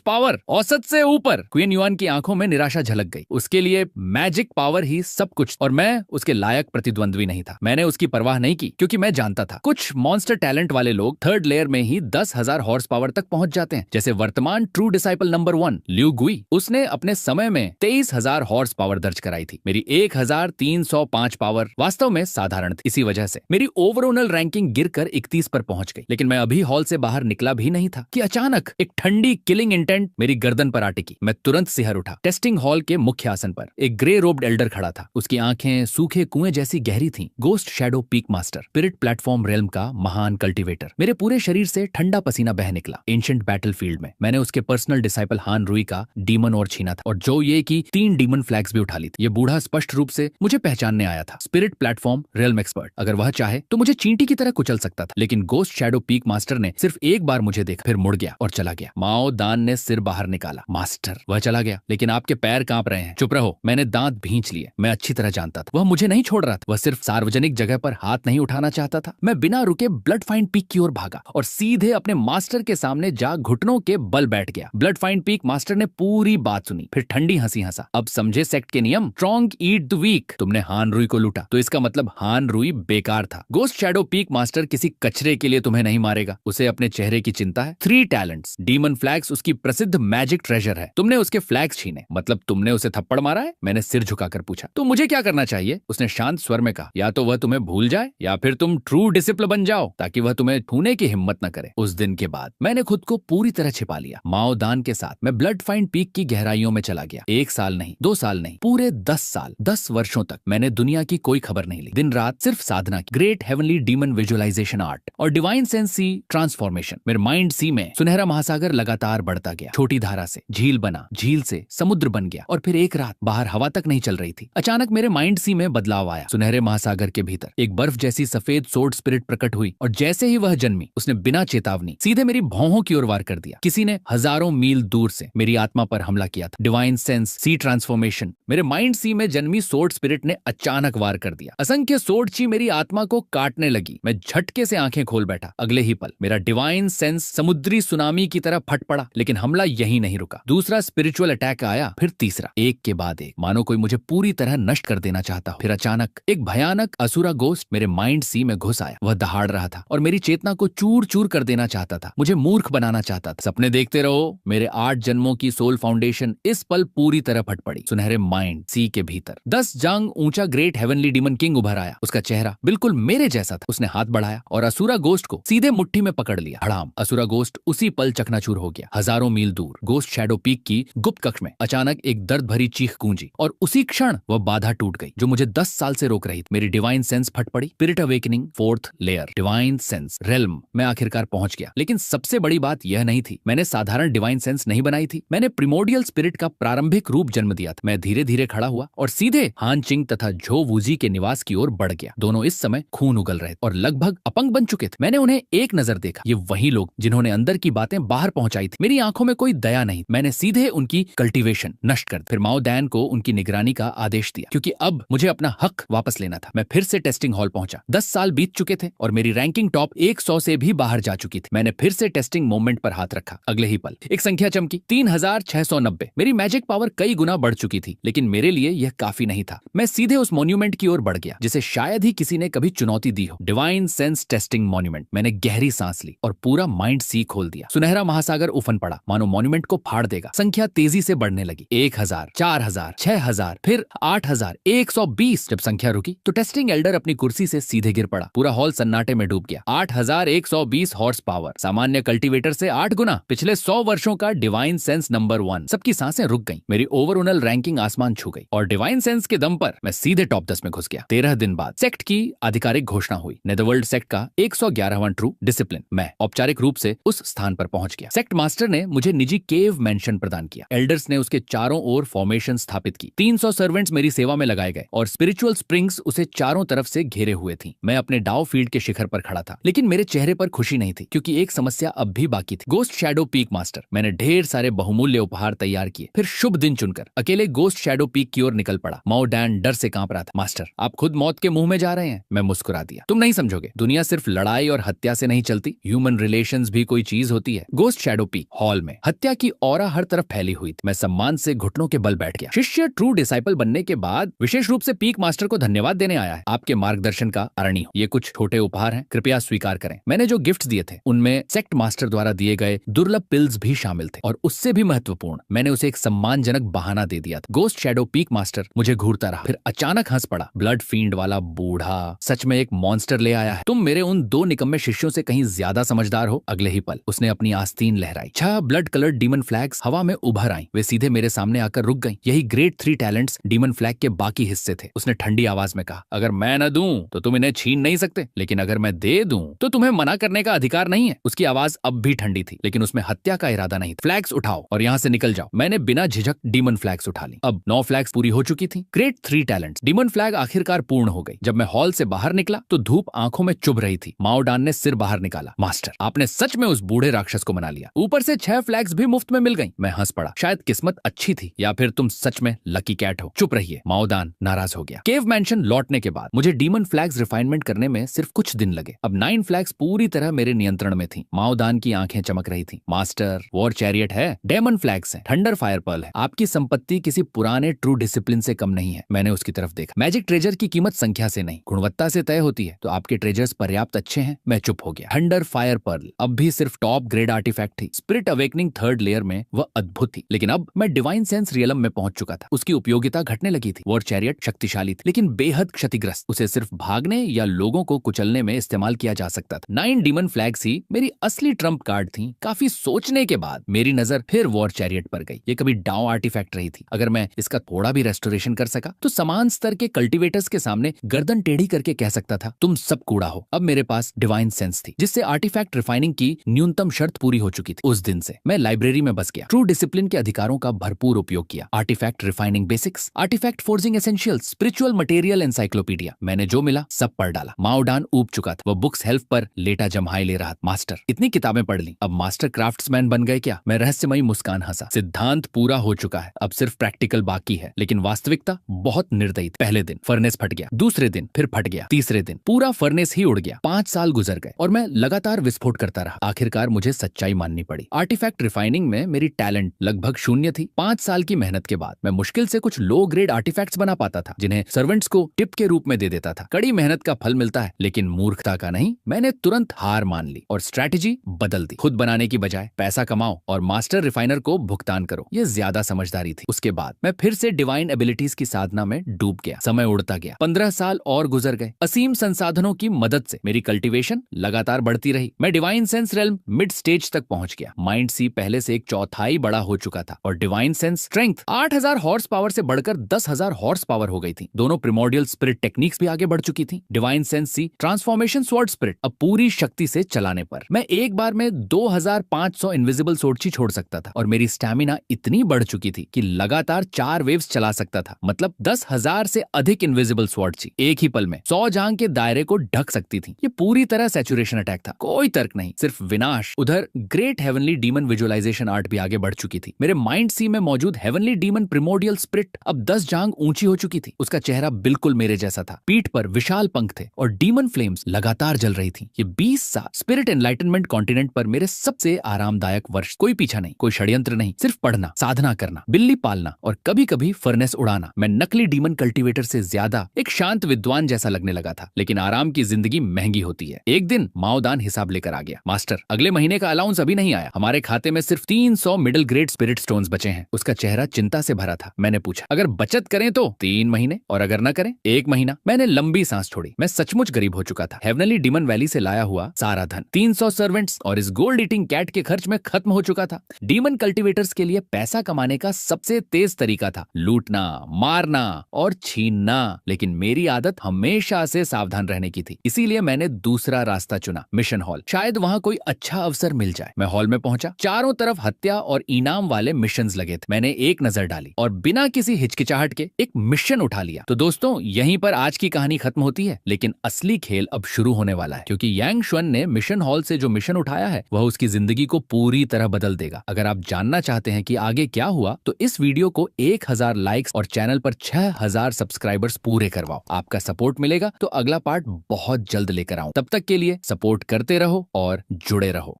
पावर, औसत से ऊपर। क्वीन युआन की आंखों में निराशा झलक गई। उसके लिए मैजिक पावर ही सब कुछ और मैं उसके लायक प्रतिद्वंद्वी नहीं था। मैंने उसकी परवाह नहीं की क्योंकि मैं जानता था कुछ मॉन्स्टर टैलेंट वाले लोग थर्ड लेयर में ही 10,000 हॉर्स पावर तक पहुंच जाते हैं। जैसे वर्तमान ट्रू डिसाइपल नंबर 1 ल्यू गुई, उसने अपने समय में 23,000 हॉर्स पावर दर्ज कराई थी। मेरी 1305 पावर वास्तव में साधारण थी। इसी वजह से मेरी ओवरऑल रैंकिंग गिरकर 31 पर पहुंच गई। लेकिन मैं अभी हॉल से बाहर निकला भी नहीं था कि अचानक एक ठंडी किलिंग इंटेंट मेरी गर्दन पर आ टिकी। मैं तुरंत सिहर उठा। टेस्टिंग हॉल के मुख्य आसन पर एक ग्रे रोब्ड एल्डर खड़ा था। उसकी आंखें सूखे कुएं जैसी गहरी थीं। Ghost shadow peak master, spirit platform realm का महान कल्टीवेटर। मेरे पूरे शरीर से ठंडा पसीना बह निकला। एंशिएंट बैटलफील्ड में मैंने उसके पर्सनल डिसाइपल हान रुई का डीमन और छीना था और जो ये की 3 डीमन फ्लैग्स भी उठा ली थी। ये बूढ़ा स्पष्ट रूप से मुझे पहचानने आया था। Spirit platform realm expert. अगर वह चाहे तो मुझे चींटी की तरह कुचल सकता था, लेकिन गोस्ट शैडो पीक मास्टर ने सिर्फ एक बार मुझे देखा, फिर मुड़ गया और चला गया। माओ दान ने सिर बाहर निकाला। मास्टर, वह चला गया, लेकिन आपके पैर कांप रहे हैं। चुप रहो। मैंने दांत भींच लिए। मैं अच्छी तरह जानता था वह मुझे नहीं छोड़ रहा था। वह सिर्फ सार्वजनिक जगह पर हाथ नहीं उठाना चाहता था। मैं बिना रुके ब्लड फाइंड पीक की ओर भागा और सीधे अपने मास्टर के सामने जा घुटनों के बल बैठ गया। ब्लड फाइंड पीक मास्टर ने पूरी बात सुनी, फिर ठंडी हंसी हंसा। अब समझे सेक्ट के नियम, स्ट्रॉन्ग ईट द वीक। तुमने हान रुई को लूटा तो इसका मतलब हान रुई बेकार था। गोस्ट शैडो पीक मास्टर किसी कचरे के लिए तुम्हें नहीं मारेगा। उसे अपने चेहरे की चिंता है। 3 टैलेंट्स, डीमन फ्लैग्स उसकी प्रसिद्ध मैजिक ट्रेजर है। तुमने उसके फ्लैग्स छीने, मतलब तुमने उसे थप्पड़ मारा है? मैंने सिर झुकाकर पूछा। तो मुझे क्या करना चाहिए? उसने शांत स्वर में कहा, या तो वह तुम्हें भूल जाए या फिर तुम ट्रू डिसिप्ल बन जाओ ताकि वह तुम्हें छूने की हिम्मत न करे। उस दिन के बाद मैंने खुद को पूरी तरह छिपा लिया। माओ दान के साथ मैं ब्लड फाइंड पीक की गहराइयों में चला गया। 1 साल नहीं, 2 साल नहीं, पूरे 10 साल, 10 वर्षों तक मैंने दुनिया की कोई खबर नहीं ली। दिन रात सिर्फ साधना की। Great heavenly demon visualisation art और डिवाइन सेंस सी ट्रांसफॉर्मेशन। मेरे माइंड सी में सुनहरा महासागर लगातार बढ़ता गया। छोटी धारा से झील बना, झील से समुद्र बन गया और फिर एक रात बाहर हवा तक नहीं चल रही थी। अचानक मेरे माइंड सी में बदलाव आया। सुनहरे महासागर के भीतर एक बर्फ जैसी सफेद सोर्ड स्पिरिट प्रकट हुई और जैसे ही वह जन्मी उसने बिना चेतावनी सीधे मेरी भौहों की ओर वार कर दिया। किसी ने हजारों मील दूर से मेरी आत्मा पर हमला किया था। Divine sense sea transformation. मेरे माइंड सी में जन्मी सोर्ड स्पिरिट ने अचानक वार कर दिया। असंख्य सोर्ड ची मेरी आत्मा को काटने लगी। मैं झटके से आंखें खोल बैठा। अगले ही पल मेरा डिवाइन सेंस समुद्री सुनामी की तरह फट पड़ा। लेकिन हमला यहीं नहीं रुका। दूसरा स्पिरिचुअल अटैक आया, फिर तीसरा, एक के बाद एक, मानो कोई मुझे पूरी तरह नष्ट कर देना चाहता हो। फिर अचानक एक भयानक असुरा गोस्ट मेरे माइंड सी में घुस आया। वह दहाड़ रहा था और मेरी चेतना को चूर चूर कर देना चाहता था। मुझे मूर्ख बनाना चाहता था। सपने देखते रहो। मेरे 8 जन्मों की सोल फाउंडेशन इस पल पूरी तरह फट पड़ी। सुनहरे माइंड सी के भीतर 10 जांग ऊंचा ग्रेट हेवनली डीमन किंग उभर आया। उसका चेहरा बिल्कुल मेरे जैसा था। उसने हाथ बढ़ाया और असुरा गोस्ट को सीधे मुट्ठी में पकड़ लिया। हड़ाम, असुरा गोस्ट उसी पल चकनाचूर हो गया। हजारों मील दूर गोस्ट शैडो पीक की गुप्त कक्ष में अचानक एक दर्द भरी चीख गूंजी और उसी क्षण वह बाधा टूट गई जो मुझे 10 साल से रोक रही थी। मेरी डिवाइन सेंस फट पड़ी। Spirit awakening 4th layer, divine sense realm में आखिरकार पहुंच गया। लेकिन सबसे बड़ी बात यह नहीं थी, मैंने साधारण डिवाइन सेंस नहीं बनाई थी। मैंने प्रिमोडियल स्पिरिट का प्रारंभिक रूप जन्म दिया था। मैं धीरे धीरे खड़ा हुआ और सीधे हान चिंग तथा झो वूजी के निवास की ओर बढ़ गया। दोनों इस समय खून उगल रहे और लगभग अपंग बन चुके थे। मैंने उन्हें एक नजर देखा। ये वही लोग जिन्होंने अंदर की बातें बाहर पहुंचाई थी। मेरी आंखों में कोई दया नहीं। मैंने सीधे उनकी कल्टीवेशन नष्ट कर दी। फिर माओ दैन को उनकी निगरानी का आदेश दिया क्योंकि अब मुझे अपना हक वापस लेना था। मैं फिर से टेस्टिंग हॉल पहुंचा। 10 साल बीत चुके थे और मेरी रैंकिंग टॉप 100 से भी बाहर जा चुकी थी। मैंने फिर से टेस्टिंग मोमेंट पर हाथ रखा। अगले ही पल एक संख्या चमकी, 3690। मेरी मैजिक पावर कई गुना बढ़ चुकी थी, लेकिन मेरे लिए यह काफी नहीं था। मैं सीधे उस मॉन्यूमेंट की ओर बढ़ गया जिसे शायद ही किसी ने कभी चुनौती दी हो। Divine sense testing monument. मैंने गहरी सांस ली और पूरा माइंड सी खोल दिया। सुनहरा महासागर उफन पड़ा, मानो मॉन्यूमेंट को फाड़ देगा। संख्या तेजी से बढ़ने लगी। 1000, 4000, 6000, फिर 8120। जब संख्या रुकी तो टेस्टिंग एल्डर अपनी कुर्सी से सीधे गिर पड़ा। पूरा हॉल सन्नाटे में डूब गया। 8120 हॉर्स पावर, सामान्य कल्टीवेटर से 8 गुना, पिछले 100 वर्षों का डिवाइन सेंस नंबर 1। सबकी सांसें रुक गईं। मेरी ओवरऑल रैंकिंग आसमान छू गई और डिवाइन सेंस के दम पर मैं सीधे टॉप 10 में घुस गया। 13 दिन बाद सेक्ट की आधिकारिक घोषणा हुई। नेदरवर्ल्ड सेक्ट का 111वां ट्रू डिसिप्लिन। मैं औपचारिक रूप से उस स्थान पर पहुंच गया। सेक्ट मास्टर ने मुझे निजी केव मेंशन प्रदान किया। एल्डर्स ने उसके चारों ओर फॉर्मेशन स्थापित की। 300 सर्वेंट्स मेरी सेवा में लगाए गए और स्पिरिचुअल स्प्रिंग्स उसे चारों तरफ से घेरे हुए थी। मैं अपने डाउ फील्ड के शिखर पर खड़ा था, लेकिन मेरे चेहरे पर खुशी नहीं थी क्योंकि एक समस्या अब भी बाकी थी। Ghost shadow peak master. मैंने ढेर सारे बहुमूल्य उपहार तैयार किए। फिर शुभ दिन चुनकर अकेले गोस्ट शैडो शैडो पीक की ओर निकल पड़ा। माओ डैन डर से कांप रहा था। मास्टर, आप खुद मौत के मुंह में जा रहे हैं। मैं मुस्कुरा दिया। तुम नहीं समझोगे, दुनिया सिर्फ लड़ाई और हत्या से नहीं चलती, ह्यूमन रिलेशंस भी कोई चीज होती है। गोस्ट शैडो पीक हॉल में हत्या की ऑरा हर तरफ फैली हुई थी। मैं सम्मान से घुटनों के बल बैठ गया। शिष्य ट्रू डिसाइपल बनने के बाद विशेष रूप से पीक मास्टर को धन्यवाद देने आया है। आपके मार्गदर्शन का अरणी हो। ये कुछ छोटे उपहार हैं, कृपया स्वीकार करें। मैंने जो गिफ्ट दिए थे उनमें सेक्ट मास्टर द्वारा दिए गए दुर्लभ पिल्स भी शामिल थे, और उससे भी महत्वपूर्ण, मैंने उसे एक सम्मानजनक बहाना दे दिया था। गोस्ट शैडो पीक मास्टर मुझे घूरता रहा, फिर अचानक हंस पड़ा। ब्लड फील्ड वाला बूढ़ा सच में एक मॉन्स्टर ले आया है। तुम मेरे उन 2 निकम्मे शिष्यों से कहीं ज्यादा समझदार हो। अगले ही पल उसने अपनी आस्तीन लहराई। 6 ब्लड कलर्ड डीमन फ्लैग्स हवा में उभर आई। वे सीधे मेरे सामने आकर रुक गईं। यही ग्रेड 3 टैलेंट्स डीमन फ्लैग के बाकी हिस्से थे। उसने ठंडी आवाज में कहा, अगर मैं न दूं तो तुम इन्हें छीन नहीं सकते, लेकिन अगर मैं दे दूं तो तुम्हें मना करने का अधिकार नहीं है। उसकी आवाज अब भी ठंडी थी, लेकिन उसमें हत्या का इरादा नहीं था। फ्लैग्स उठाओ और यहाँ से निकल जाओ। मैंने बिना झिझक डीमन फ्लैग्स उठा ली। अब 9 फ्लैग्स पूरी हो चुकी थी। ग्रेड 3 टैलेंट्स डीमन फ्लैग आखिरकार पूर्ण हो गई। जब मैं हॉल से बाहर निकला तो धूप आंखों में चुभ रही थी। माओ डान ने सिर बाहर निकाला। मास्टर, आपने सच में उस बूढ़े राक्षस को मना लिया। ऊपर से 6 फ्लैग्स भी मुफ्त में मिल गई। मैं हंस पड़ा। शायद किस्मत अच्छी थी, या फिर तुम सच में लकी कैट हो। चुप रहिए। माओ डान नाराज हो गया। केव मैंशन लौटने के बाद मुझे डीमन फ्लैग्स रिफाइनमेंट करने में सिर्फ कुछ दिन लगे। अब 9 फ्लैग्स पूरी तरह मेरे नियंत्रण में थी। माओ डान की आंखें चमक रही थी। मास्टर, वॉर चैरियट है, डेमन फ्लैग्स है, थंडर फायर पर्ल है। आपकी संपत्ति किसी पुराने ट्रू डिसिप्लिन से कम नहीं है। मैंने उसकी तरफ देखा। मैजिक ट्रेजर की कीमत संख्या से नहीं, गुणवत्ता से तय होती है। तो आपके ट्रेजर्स पर्याप्त अच्छे हैं। मैं चुप हो गया। थंडर फायर पर्ल अब भी सिर्फ टॉप ग्रेड आर्टिफैक्ट थी। स्पिरिट अवेकनिंग 3rd लेयर में वह अद्भुत थी, लेकिन अब मैं डिवाइन सेंस रियलम में पहुंच चुका था। उसकी उपयोगिता घटने लगी थी। वॉर चैरियट शक्तिशाली थी, लेकिन बेहद क्षतिग्रस्त। उसे सिर्फ भागने या लोगों को कुचलने में इस्तेमाल किया जा सकता था। 9 डीमन फ्लैग्स ही मेरी असली ट्रम्प कार्ड थी। काफी सोचने के बाद मेरी नजर फिर वॉर चैरियट पर गई। ये कभी डाउ आर्टिफैक्ट रही थी। अगर मैं इसका थोड़ा भी रेस्टोरेशन कर सका तो समान स्तर के कल्टीवेटर्स के सामने गर्दन टेढ़ी करके कह सकता था, तुम सब कूड़ा हो। अब मेरे पास डिवाइन सेंस थी, जिससे आर्टिफैक्ट रिफाइनिंग की न्यूनतम शर्त पूरी हो चुकी थी। उस दिन से मैं लाइब्रेरी में बस गया। ट्रू डिसिप्लिन के अधिकारों का भरपूर उपयोग किया। Artefact refining basics, artefact forging essentials, spiritual material encyclopaedia, मैंने जो मिला सब पढ़ डाला। माओ डान ऊब चुका था। वो बुक्स हेल्प पर लेटा जम्हाई ले रहा था। मास्टर, इतनी किताबें पढ़ ली, अब मास्टर क्राफ्ट्समैन बन गए क्या? मैं रहस्यमयी मुस्कान हंसा। सिद्धांत पूरा हो चुका है, अब सिर्फ प्रैक्टिकल बाकी है। लेकिन वास्तविकता बहुत निर्दयी थी। पहले दिन फर्नेस फट गया, दूसरे दिन फिर फट गया, तीसरे दिन पूरा फर्नेस ही उड़ गया। 5 साल गुजर गए और मैं लगातार विस्फोट करता रहा। आखिरकार मुझे सच्चाई माननी पड़ी। आर्टिफैक्ट रिफाइनिंग में मेरी टैलेंट लगभग शून्य थी। 5 साल की मेहनत के बाद मैं मुश्किल से कुछ लो ग्रेड आर्टिफैक्ट्स बना पाता था, जिन्हें सर्वेंट्स को टिप के रूप में दे देता था। कड़ी मेहनत का फल मिलता है, लेकिन मूर्खता का नहीं। मैंने तुरंत हार मान ली और स्ट्रैटेजी बदल दी। खुद बनाने की बजाय पैसा कमाओ और मास्टर रिफाइनर को भुगतान करो, ये ज्यादा समझदारी थी। उसके बाद मैं फिर से डिवाइन एबिलिटीज की साधना में डूब गया। समय उड़ता गया। 15 साल और गुजर गए। असीम संसाधनों की मदद से मेरी कल्टीवेशन लगातार बढ़ती रही। मैं divine sense realm mid stage तक पहुंच गया। माइंड सी पहले से 1/4 बड़ा हो चुका था और divine sense strength 8000 horse power से बढ़कर 10,000 हॉर्स पावर हो गई थी। दोनों प्रिमोर्डियल स्पिरिट टेक्निक्स भी आगे बढ़ चुकी थी। Divine sense sea transformation sword spirit अब पूरी शक्ति से चलाने पर मैं एक बार में 2500 इनविजिबल सोर्ड छोड़ सकता था और मेरी स्टैमिना इतनी बढ़ चुकी थी कि लगातार 4 वेव्स चला सकता था। मतलब 10,000 से अधिक इनविजिबल स्वॉर्ड एक ही पल में 100 जांग के दायरे को ढक सकती थी। ये पूरी तरह सैचुरेशन अटैक था, कोई तर्क नहीं, सिर्फ विनाश। उधर great heavenly demon visualisation art भी आगे बढ़ चुकी थी। मेरे माइंड सी में मौजूद हेवनली डीमन प्रिमोर्डियल स्पिरिट अब 10 जांग ऊंची हो चुकी थी। उसका चेहरा बिल्कुल मेरे जैसा था। पीठ पर विशाल पंख थे और डीमन फ्लेम्स लगातार जल रही थी। ये 20 साल स्पिरिट एनलाइटनमेंट कॉन्टिनेंट पर मेरे सबसे आरामदायक वर्ष। कोई पीछा नहीं, कोई षड्यंत्र नहीं, सिर्फ पढ़ना, साधना करना, बिल्ली पालना और कभी कभी फर्नेस उड़ाना। मैं नकली डीमन कल्टीवेटर से ज्यादा एक शांत विद्वान जैसा लगने लगा था। लेकिन आराम की जिंदगी महंगी होती है। एक दिन माओदान हिसाब लेकर आ गया। मास्टर, अगले महीने का अलाउंस अभी नहीं आया। हमारे खाते में सिर्फ 300 मिडिल ग्रेड स्पिरिट स्टोन्स बचे हैं। उसका चेहरा चिंता से भरा था। मैंने पूछा, अगर बचत करें तो 3 महीने और अगर न करें 1 महीना। मैंने लंबी सांस छोड़ी। मैं सचमुच गरीब हो चुका था। हेवनली डीमन वैली से लाया हुआ सारा धन 300 सर्वेंट्स और इस गोल्ड ईटिंग कैट के खर्च में खत्म हो चुका था। डीमन कल्टीवेटर्स के लिए पैसा कमाने का सबसे तेज तरीका था लूटना, मारना और छीनना। लेकिन मेरी आदत हमेशा से सावधान रहने की थी। इसीलिए मैंने दूसरा रास्ता चुना, मिशन हॉल। शायद वहां कोई अच्छा अवसर मिल जाए। मैं हॉल में पहुंचा। चारों तरफ हत्या और इनाम वाले मिशंस लगे थे। मैंने एक नजर डाली और बिना किसी हिचकिचाहट के एक मिशन उठा लिया। तो दोस्तों, यहीं पर आज की कहानी खत्म होती है, लेकिन असली खेल अब शुरू होने वाला है, क्योंकि यांग शुन ने मिशन हॉल से जो मिशन उठाया है वह उसकी जिंदगी को पूरी तरह बदल देगा। अगर आप जानना चाहते हैं कि आगे क्या हुआ, तो इस वीडियो को 1 10,000 लाइक्स और चैनल पर 6,000 सब्सक्राइबर्स पूरे करवाओ। आपका सपोर्ट मिलेगा तो अगला पार्ट बहुत जल्द लेकर आऊं। तब तक के लिए सपोर्ट करते रहो और जुड़े रहो।